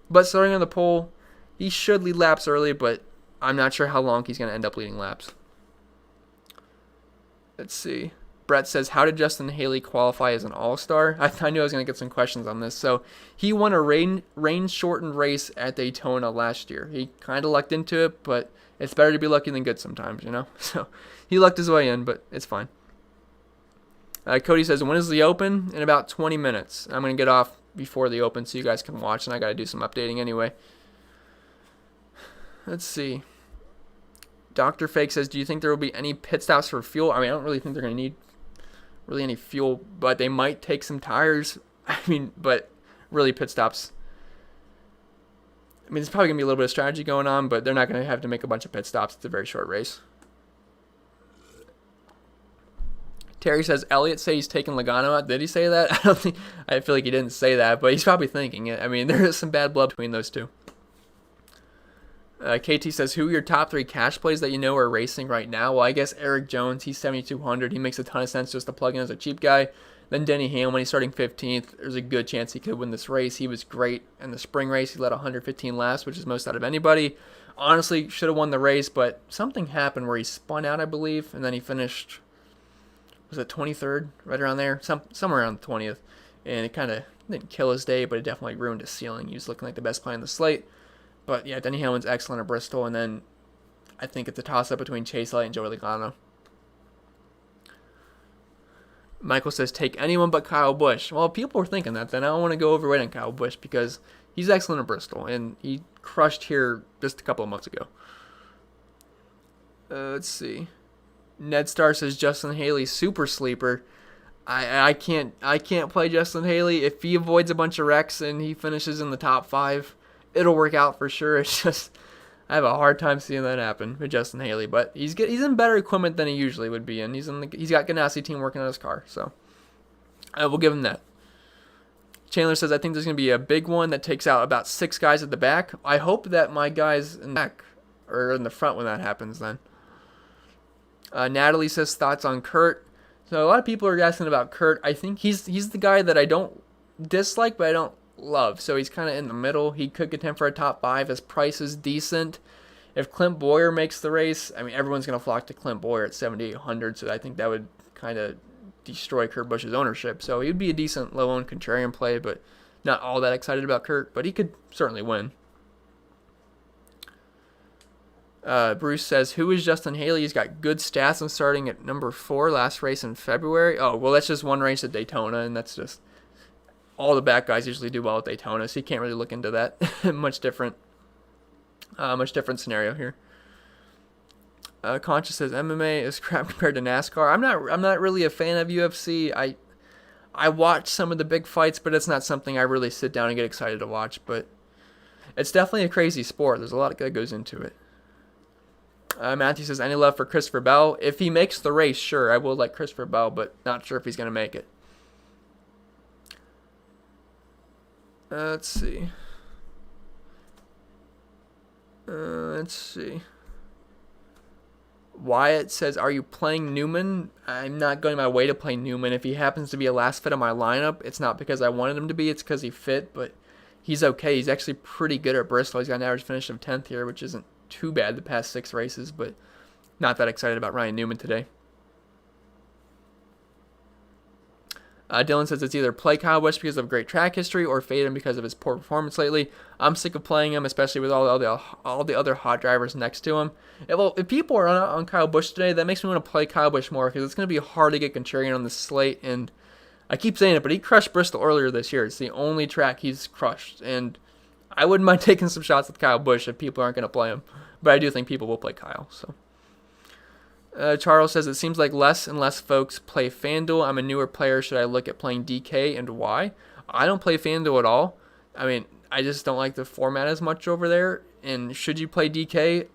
But starting on the pole, he should lead laps early, but I'm not sure how long he's going to end up leading laps. Let's see. Brett says, how did Justin Haley qualify as an all-star? I knew I was going to get some questions on this. So he won a rain-shortened race at Daytona last year. He kind of lucked into it, but it's better to be lucky than good sometimes, you know? So he lucked his way in, but it's fine. Cody says, when is the Open? In about 20 minutes. I'm going to get off before the Open so you guys can watch, and I got to do some updating anyway. Let's see. Dr. Fake says, do you think there will be any pit stops for fuel? I mean, I don't really think they're going to need really any fuel, but they might take some tires. I mean, but really pit stops. I mean, there's probably going to be a little bit of strategy going on, but they're not going to have to make a bunch of pit stops. It's a very short race. Terry says, Elliott say he's taking Logano out. Did he say that? I feel like he didn't say that, but he's probably thinking it. I mean, there is some bad blood between those two. KT says, who are your top 3 cash plays that you know are racing right now? Well, I guess Erik Jones, he's 7,200. He makes a ton of sense just to plug in as a cheap guy. Then Denny Hamlin, he's starting 15th. There's a good chance he could win this race. He was great in the spring race. He led 115 laps, which is most out of anybody. Honestly, should have won the race, but something happened where he spun out, I believe, and then he finished, was it 23rd? Right around there? Somewhere around the 20th. And it kind of didn't kill his day, but it definitely ruined his ceiling. He was looking like the best play on the slate. But yeah, Denny Hamlin's excellent at Bristol, and then I think it's a toss-up between Chase Elliott and Joey Logano. Michael says, take anyone but Kyle Busch. Well, people were thinking that. Then I don't want to go overweight on Kyle Busch because he's excellent at Bristol, and he crushed here just a couple of months ago. Let's see. Ned Star says, Justin Haley, super sleeper. I can't play Justin Haley. If he avoids a bunch of wrecks and he finishes in the top 5, it'll work out for sure. It's just, I have a hard time seeing that happen with Justin Haley, but he's in better equipment than he usually would be in. He's got Ganassi team working on his car, so I will give him that. Chandler says, I think there's going to be a big one that takes out about 6 guys at the back. I hope that my guys in the back are in the front when that happens then. Natalie says, thoughts on Kurt. So a lot of people are asking about Kurt. I think he's the guy that I don't dislike, but I don't love. So he's kind of in the middle. He could contend for a top 5. His price is decent. If Clint Bowyer makes the race, I mean, everyone's going to flock to Clint Bowyer at 7,800. So I think that would kind of destroy Kurt Busch's ownership. So he'd be a decent low-owned contrarian play, but not all that excited about Kurt. But he could certainly win. Bruce says, who is Justin Haley? He's got good stats and starting at number 4 last race in February. Oh, well, that's just one race at Daytona, and that's just all the back guys usually do well at Daytona, so you can't really look into that. much different scenario here. Conscious says MMA is crap compared to NASCAR. I'm not really a fan of UFC. I watch some of the big fights, but it's not something I really sit down and get excited to watch. But it's definitely a crazy sport. There's a lot that goes into it. Matthew says, any love for Christopher Bell? If he makes the race, sure, I will like Christopher Bell, but not sure if he's going to make it. Let's see. Wyatt says, are you playing Newman? I'm not going my way to play Newman. If he happens to be a last fit of my lineup, it's not because I wanted him to be, it's because he fit, but he's okay. He's actually pretty good at Bristol. He's got an average finish of 10th here, which isn't too bad the past 6 races, but not that excited about Ryan Newman today. Dylan says it's either play Kyle Busch because of great track history or fade him because of his poor performance lately. I'm sick of playing him, especially with all the other hot drivers next to him. If people are on Kyle Busch today, that makes me want to play Kyle Busch more because it's going to be hard to get Contrarian on the slate. And I keep saying it, but he crushed Bristol earlier this year. It's the only track he's crushed, and I wouldn't mind taking some shots with Kyle Busch if people aren't going to play him. But I do think people will play Kyle. So Charles says, it seems like less and less folks play FanDuel. I'm a newer player. Should I look at playing DK and why? I don't play FanDuel at all. I mean, I just don't like the format as much over there. And should you play DK?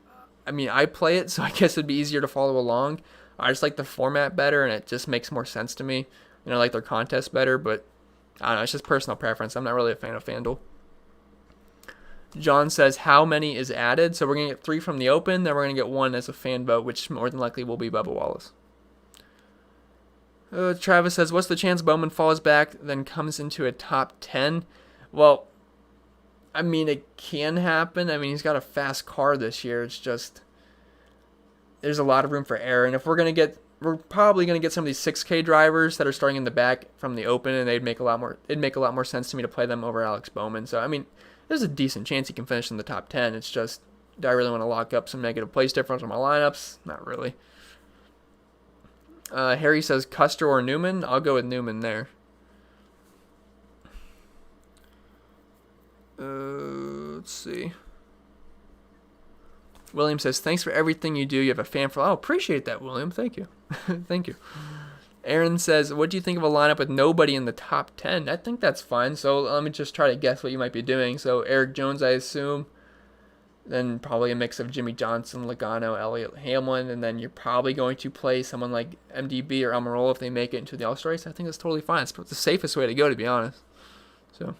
I mean, I play it, so I guess it'd be easier to follow along. I just like the format better, and it just makes more sense to me. I like their contest better, but I don't know. It's just personal preference. I'm not really a fan of FanDuel. John says, how many is added? So we're going to get 3 from the Open, then we're going to get 1 as a fan vote, which more than likely will be Bubba Wallace. Travis says, what's the chance Bowman falls back, then comes into a top 10? Well, I mean, it can happen. I mean, he's got a fast car this year. It's just, there's a lot of room for error. And if we're probably going to get some of these 6K drivers that are starting in the back from the Open, and it'd make a lot more sense to me to play them over Alex Bowman. So, I mean, there's a decent chance he can finish in the top 10. It's just, do I really want to lock up some negative place difference on my lineups? Not really. Harry says Custer or Newman. I'll go with Newman there. Let's see. William says, thanks for everything you do. You have a fan for... Oh, appreciate that, William. Thank you. Thank you. Aaron says, what do you think of a lineup with nobody in the top 10? I think that's fine. So let me just try to guess what you might be doing. So Erik Jones, I assume. Then probably a mix of Jimmie Johnson, Logano, Elliott, Hamlin. And then you're probably going to play someone like MDB or Almirola if they make it into the All-Star race. I think that's totally fine. It's the safest way to go, to be honest. So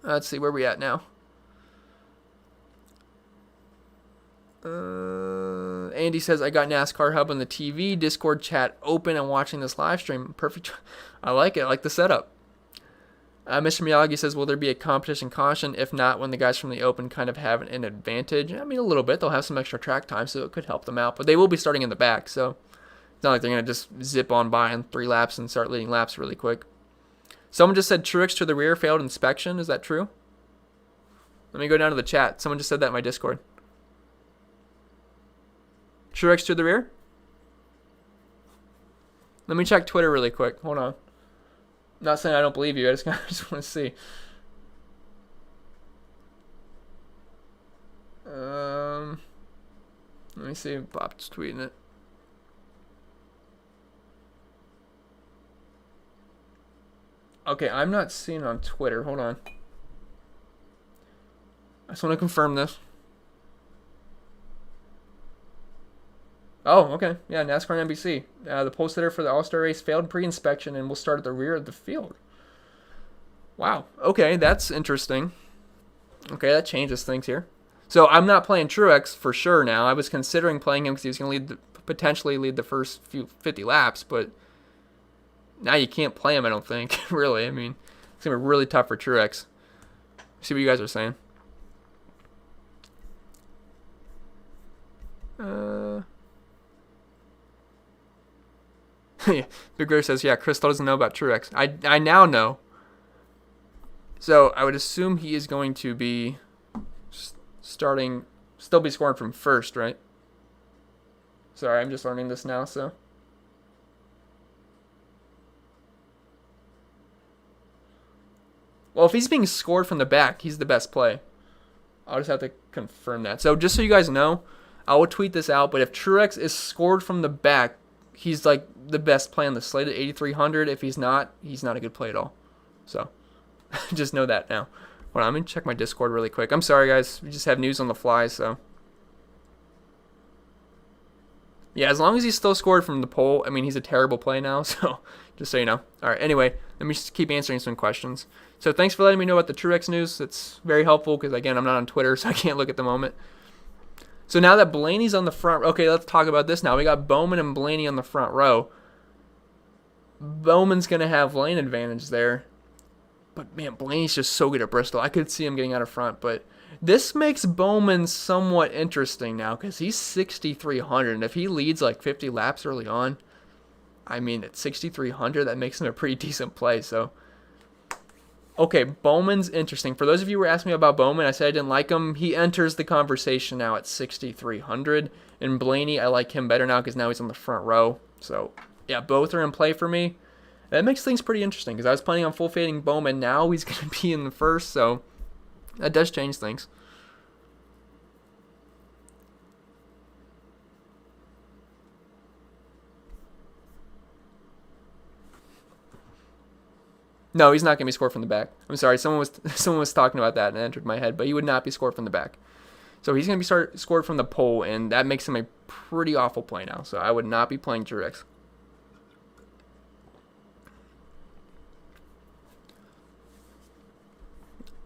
let's see where we at now. Andy says, I got NASCAR Hub on the TV, Discord chat open, and watching this live stream. Perfect. I like it. I like the setup. Mr. Miyagi says, will there be a competition caution? If not, when the guys from the Open kind of have an advantage? I mean, a little bit. They'll have some extra track time, so it could help them out. But they will be starting in the back, so it's not like they're going to just zip on by in 3 laps and start leading laps really quick. Someone just said Truex to the rear, failed inspection. Is that true? Let me go down to the chat. Someone just said that in my Discord. Truex to the rear? Let me check Twitter really quick. Hold on. I'm not saying I don't believe you. I just want to see. Let me see if Bob's tweeting it. Okay, I'm not seeing it on Twitter. Hold on. I just want to confirm this. Oh, okay. Yeah, NASCAR and NBC. The post hitter for the All-Star race failed pre-inspection and will start at the rear of the field. Wow. Okay, that's interesting. Okay, that changes things here. So I'm not playing Truex for sure now. I was considering playing him because he was going to potentially lead the first 50 laps, but now you can't play him, I don't think. Really. I mean, it's going to be really tough for Truex. See what you guys are saying. Big Bear says, yeah, Crystal doesn't know about Truex. I now know. So I would assume he is going to be still be scoring from first, right? Sorry, I'm just learning this now, so. Well, if he's being scored from the back, he's the best play. I'll just have to confirm that. So just so you guys know, I will tweet this out, but if Truex is scored from the back, he's like the best play on the slate at 8,300. If he's not a good play at all. So just know that now. Hold on, I'm going to check my Discord really quick. I'm sorry, guys. We just have news on the fly, so. Yeah, as long as he's still scored from the pole, I mean, he's a terrible play now, so just so you know. All right, anyway, let me just keep answering some questions. So thanks for letting me know about the Truex news. That's very helpful because, again, I'm not on Twitter, so I can't look at the moment. So now that Blaney's on the front, okay, let's talk about this now. We got Bowman and Blaney on the front row. Bowman's going to have lane advantage there. But, man, Blaney's just so good at Bristol. I could see him getting out of front. But this makes Bowman somewhat interesting now because he's 6,300. And if he leads like 50 laps early on, I mean, at 6,300, that makes him a pretty decent play. So, okay, Bowman's interesting. For those of you who were asking me about Bowman, I said I didn't like him. He enters the conversation now at 6,300. And Blaney, I like him better now because now he's on the front row. So, yeah, both are in play for me. That makes things pretty interesting because I was planning on full fading Bowman. Now he's going to be in the first, so that does change things. No, he's not going to be scored from the back. I'm sorry, someone was talking about that and it entered my head, but he would not be scored from the back. So he's going to be scored from the pole, and that makes him a pretty awful play now. So I would not be playing Truex.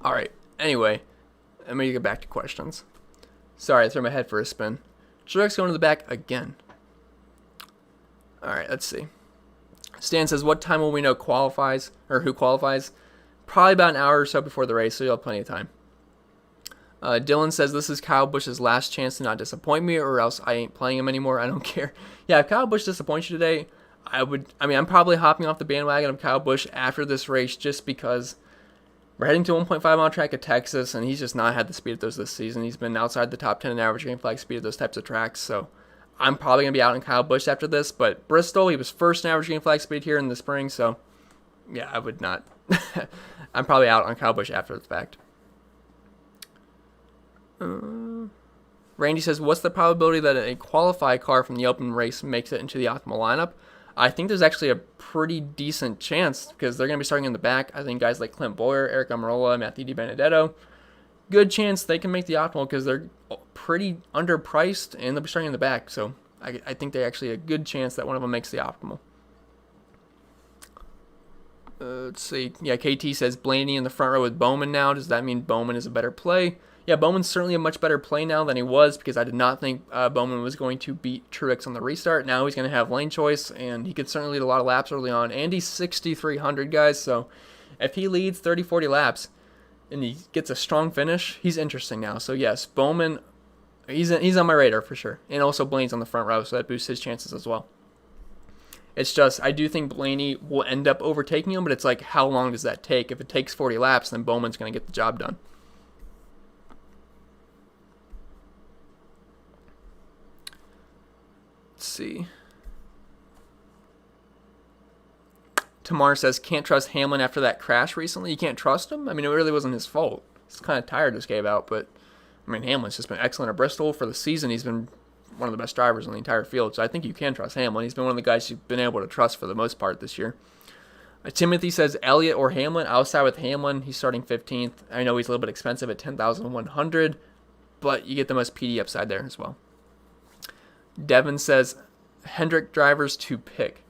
All right. Anyway, let me get back to questions. Sorry, I threw my head for a spin. Truex going to the back again. All right, let's see. Stan says, what time will we know qualifies, or who qualifies? Probably about an hour or so before the race, so you'll have plenty of time. Dylan says, this is Kyle Busch's last chance to not disappoint me, or else I ain't playing him anymore. I don't care. Yeah, if Kyle Busch disappoints you today, I'm probably hopping off the bandwagon of Kyle Busch after this race just because we're heading to 1.5 mile track at Texas, and he's just not had the speed at those this season. He's been outside the top 10 in average green flag speed at those types of tracks, so I'm probably going to be out on Kyle Busch after this. But Bristol, he was first in average green flag speed here in the spring, so yeah, I would not. I'm probably out on Kyle Busch after the fact. Randy says, what's the probability that a qualified car from the open race makes it into the optimal lineup? I think there's actually a pretty decent chance because they're going to be starting in the back. I think guys like Clint Bowyer, Eric Almirola, Matthew DiBenedetto, good chance they can make the optimal because they're pretty underpriced and they'll be starting in the back. So I think they actually a good chance that one of them makes the optimal. Let's see. Yeah, KT says Blaney in the front row with Bowman now. Does that mean Bowman is a better play? Yeah, Bowman's certainly a much better play now than he was because I did not think Bowman was going to beat Truex on the restart. Now he's going to have lane choice, and he could certainly lead a lot of laps early on. And he's 6,300, guys, so if he leads 30, 40 laps and he gets a strong finish, he's interesting now. So, yes, Bowman, he's on my radar for sure. And also Blaney's on the front row, so that boosts his chances as well. It's just, I do think Blaney will end up overtaking him, but it's like, how long does that take? If it takes 40 laps, then Bowman's going to get the job done. Let's see. Tamar says, can't trust Hamlin after that crash recently. You can't trust him? I mean, it really wasn't his fault. He's kind of tired just gave out, but I mean, Hamlin's just been excellent at Bristol. For the season, he's been one of the best drivers in the entire field, so I think you can trust Hamlin. He's been one of the guys you've been able to trust for the most part this year. Timothy says, Elliott or Hamlin. I'll side with Hamlin. He's starting 15th. I know he's a little bit expensive at $10,100, but you get the most PD upside there as well. Devin says, Hendrick drivers to pick.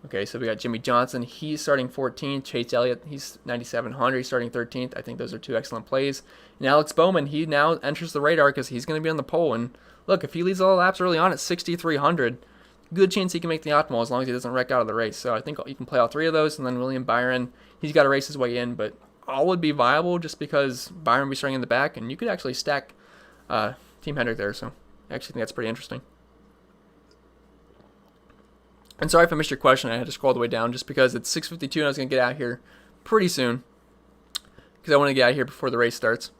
Okay, so we got Jimmie Johnson. He's starting 14th. Chase Elliott, he's 9,700. He's starting 13th. I think those are two excellent plays. And Alex Bowman, he now enters the radar because he's going to be on the pole. And look, if he leads all the laps early on at 6,300, good chance he can make the optimal as long as he doesn't wreck out of the race. So I think you can play all three of those. And then William Byron, he's got to race his way in. But all would be viable just because Byron will be starting in the back. And you could actually stack Team Hendrick there. So I actually think that's pretty interesting. And sorry if I missed your question. I had to scroll all the way down just because it's 6:52 and I was going to get out here pretty soon because I want to get out of here before the race starts.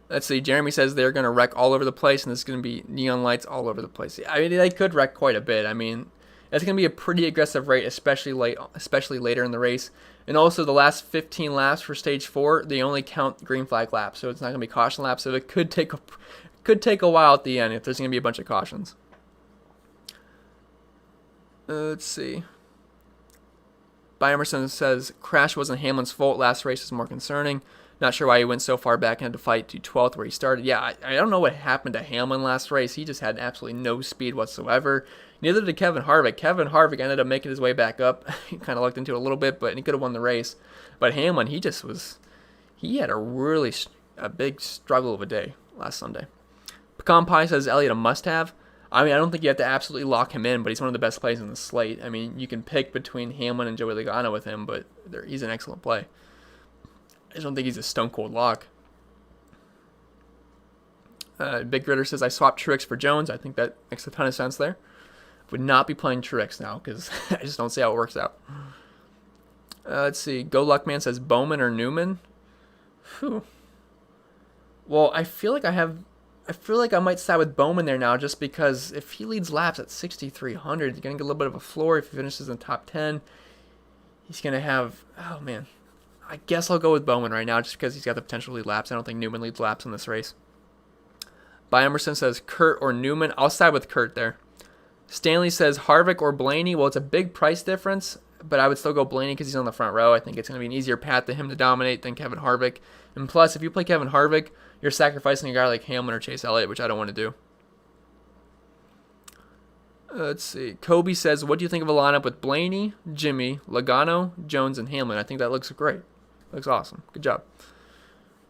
Let's see. Jeremy says they're going to wreck all over the place and there's going to be neon lights all over the place. I mean, they could wreck quite a bit. I mean, it's going to be a pretty aggressive rate, especially later in the race. And also the last 15 laps for stage 4, they only count green flag laps, so it's not going to be caution laps. So it could take a while at the end if there's going to be a bunch of cautions. Let's see. By Emerson says, crash wasn't Hamlin's fault. Last race is more concerning. Not sure why he went so far back and had to fight to 12th where he started. Yeah, I don't know what happened to Hamlin last race. He just had absolutely no speed whatsoever. Neither did Kevin Harvick. Kevin Harvick ended up making his way back up. He kind of looked into it a little bit, but he could have won the race. But Hamlin, he had a big struggle of a day last Sunday. Pecan Pie says Elliott a must-have. I mean, I don't think you have to absolutely lock him in, but he's one of the best plays in the slate. I mean, you can pick between Hamlin and Joey Logano with him, but he's an excellent play. I just don't think he's a stone-cold lock. Big Ritter says, I swapped Truex for Jones. I think that makes a ton of sense there. Would not be playing Truex now because I just don't see how it works out. Let's see. Go Luck Man says Bowman or Newman. Whew. Well, I feel like I might side with Bowman there now just because if he leads laps at 6,300, he's going to get a little bit of a floor. If he finishes in the top 10, he's going to have, oh man, I guess I'll go with Bowman right now just because he's got the potential to lead laps. I don't think Newman leads laps in this race. By Emerson says Kurt or Newman. I'll side with Kurt there. Stanley says Harvick or Blaney. Well, it's a big price difference, but I would still go Blaney because he's on the front row. I think it's going to be an easier path to him to dominate than Kevin Harvick. And plus, if you play Kevin Harvick, you're sacrificing a guy like Hamlin or Chase Elliott, which I don't want to do. Let's see. Kobe says, what do you think of a lineup with Blaney, Jimmie, Logano, Jones, and Hamlin? I think that looks great. Looks awesome. Good job.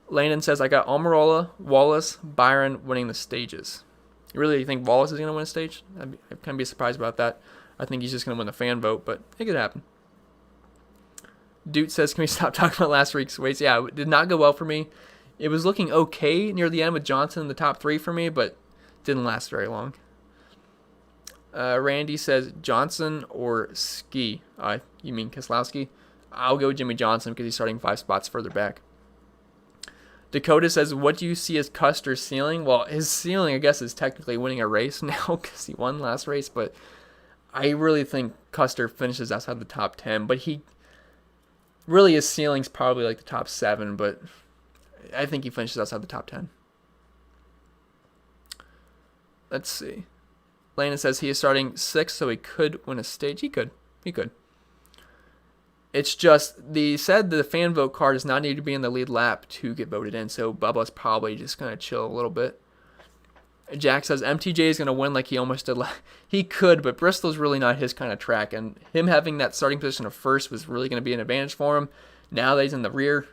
Landon says, I got Almirola, Wallace, Byron winning the stages. You really think Wallace is going to win a stage? I'd kind of be surprised about that. I think he's just going to win the fan vote, but it could happen. Dude says, can we stop talking about last week's race? Yeah, it did not go well for me. It was looking okay near the end with Johnson in the top 3 for me, but didn't last very long. Randy says, Johnson or Ski? You mean Keselowski? I'll go Jimmie Johnson because he's starting 5 spots further back. Dakota says, what do you see as Custer's ceiling? Well, his ceiling, I guess, is technically winning a race now because he won last race, but I really think Custer finishes outside the top 10, but his ceiling's probably like the top 7, but I think he finishes outside the top 10. Let's see. Landon says he is starting 6th, so he could win a stage. He could. It's just, they said the fan vote card does not need to be in the lead lap to get voted in, so Bubba's probably just going to chill a little bit. Jack says MTJ is going to win like he almost did. He could, but Bristol's really not his kind of track, and him having that starting position of 1st was really going to be an advantage for him. Now that he's in the rear,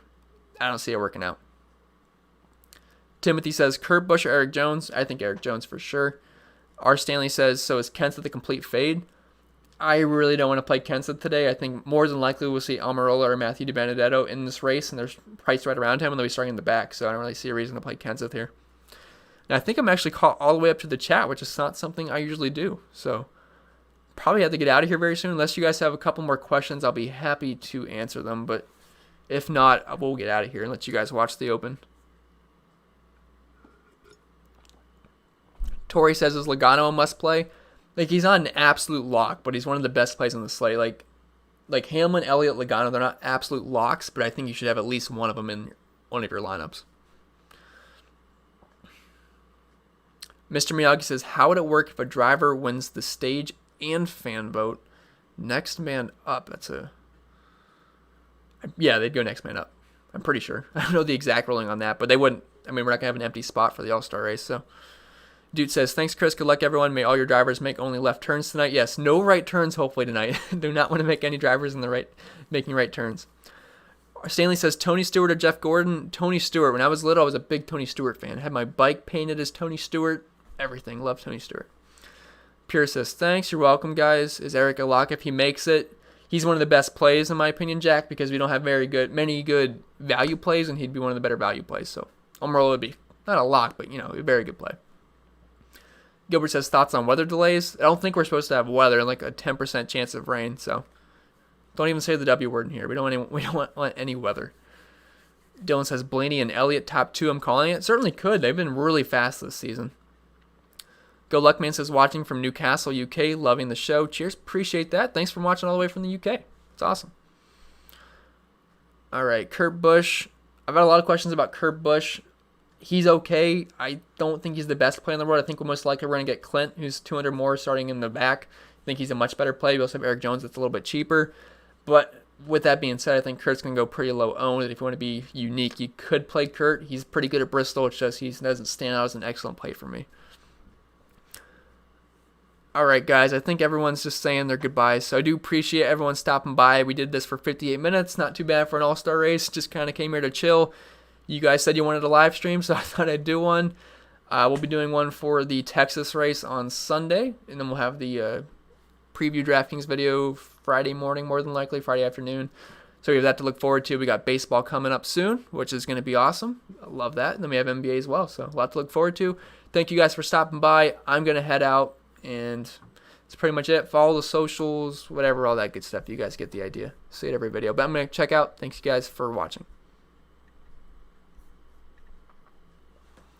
I don't see it working out. Timothy says Kurt Busch or Erik Jones. I think Erik Jones for sure. R. Stanley says, so is Kenseth the complete fade? I really don't want to play Kenseth today. I think more than likely we'll see Almirola or Matthew DiBenedetto in this race, and there's price right around him, and they'll be starting in the back, so I don't really see a reason to play Kenseth here. And I think I'm actually caught all the way up to the chat, which is not something I usually do. So probably have to get out of here very soon. Unless you guys have a couple more questions, I'll be happy to answer them. But if not, we'll get out of here and let you guys watch the Open. Tori says, is Logano a must-play? Like, he's not an absolute lock, but he's one of the best plays on the slate. Like Hamlin, Elliott, Logano, they're not absolute locks, but I think you should have at least one of them in one of your lineups. Mr. Miyagi says, how would it work if a driver wins the stage and fan vote? Next man up. Yeah, they'd go next man up. I'm pretty sure. I don't know the exact ruling on that, but they wouldn't. I mean, we're not going to have an empty spot for the All-Star race, so. Dude says, thanks, Chris. Good luck, everyone. May all your drivers make only left turns tonight. Yes, no right turns, hopefully, tonight. Do not want to make any drivers making right turns. Stanley says, Tony Stewart or Jeff Gordon? Tony Stewart. When I was little, I was a big Tony Stewart fan. I had my bike painted as Tony Stewart. Everything. Love Tony Stewart. Pierre says, thanks. You're welcome, guys. Is Erik a lock if he makes it? He's one of the best plays, in my opinion, Jack, because we don't have many good value plays, and he'd be one of the better value plays. So, Almirola would be not a lock, but, a very good play. Gilbert says, thoughts on weather delays? I don't think we're supposed to have weather, like a 10% chance of rain, so don't even say the W word in here. We don't want any weather. Dylan says, Blaney and Elliott top 2, I'm calling it. Certainly could. They've been really fast this season. Go Luckman says, watching from Newcastle, UK, loving the show. Cheers, appreciate that. Thanks for watching all the way from the UK. It's awesome. All right, Kurt Busch. I've had a lot of questions about Kurt Busch. He's okay. I don't think he's the best player in the world. I think we're most likely we're going to get Clint, who's 200 more starting in the back. I think he's a much better play. We also have Erik Jones that's a little bit cheaper. But with that being said, I think Kurt's going to go pretty low owned. If you want to be unique, you could play Kurt. He's pretty good at Bristol. It's just he doesn't stand out as an excellent play for me. All right, guys. I think everyone's just saying their goodbyes. So I do appreciate everyone stopping by. We did this for 58 minutes. Not too bad for an all-star race. Just kind of came here to chill. You guys said you wanted a live stream, so I thought I'd do one. We'll be doing one for the Texas race on Sunday, and then we'll have the preview Draftkings video Friday morning, more than likely, Friday afternoon. So we have that to look forward to. We got baseball coming up soon, which is going to be awesome. I love that. And then we have NBA as well, so a lot to look forward to. Thank you guys for stopping by. I'm going to head out, and that's pretty much it. Follow the socials, whatever, all that good stuff. You guys get the idea. See it every video. But I'm going to check out. Thanks, you guys, for watching.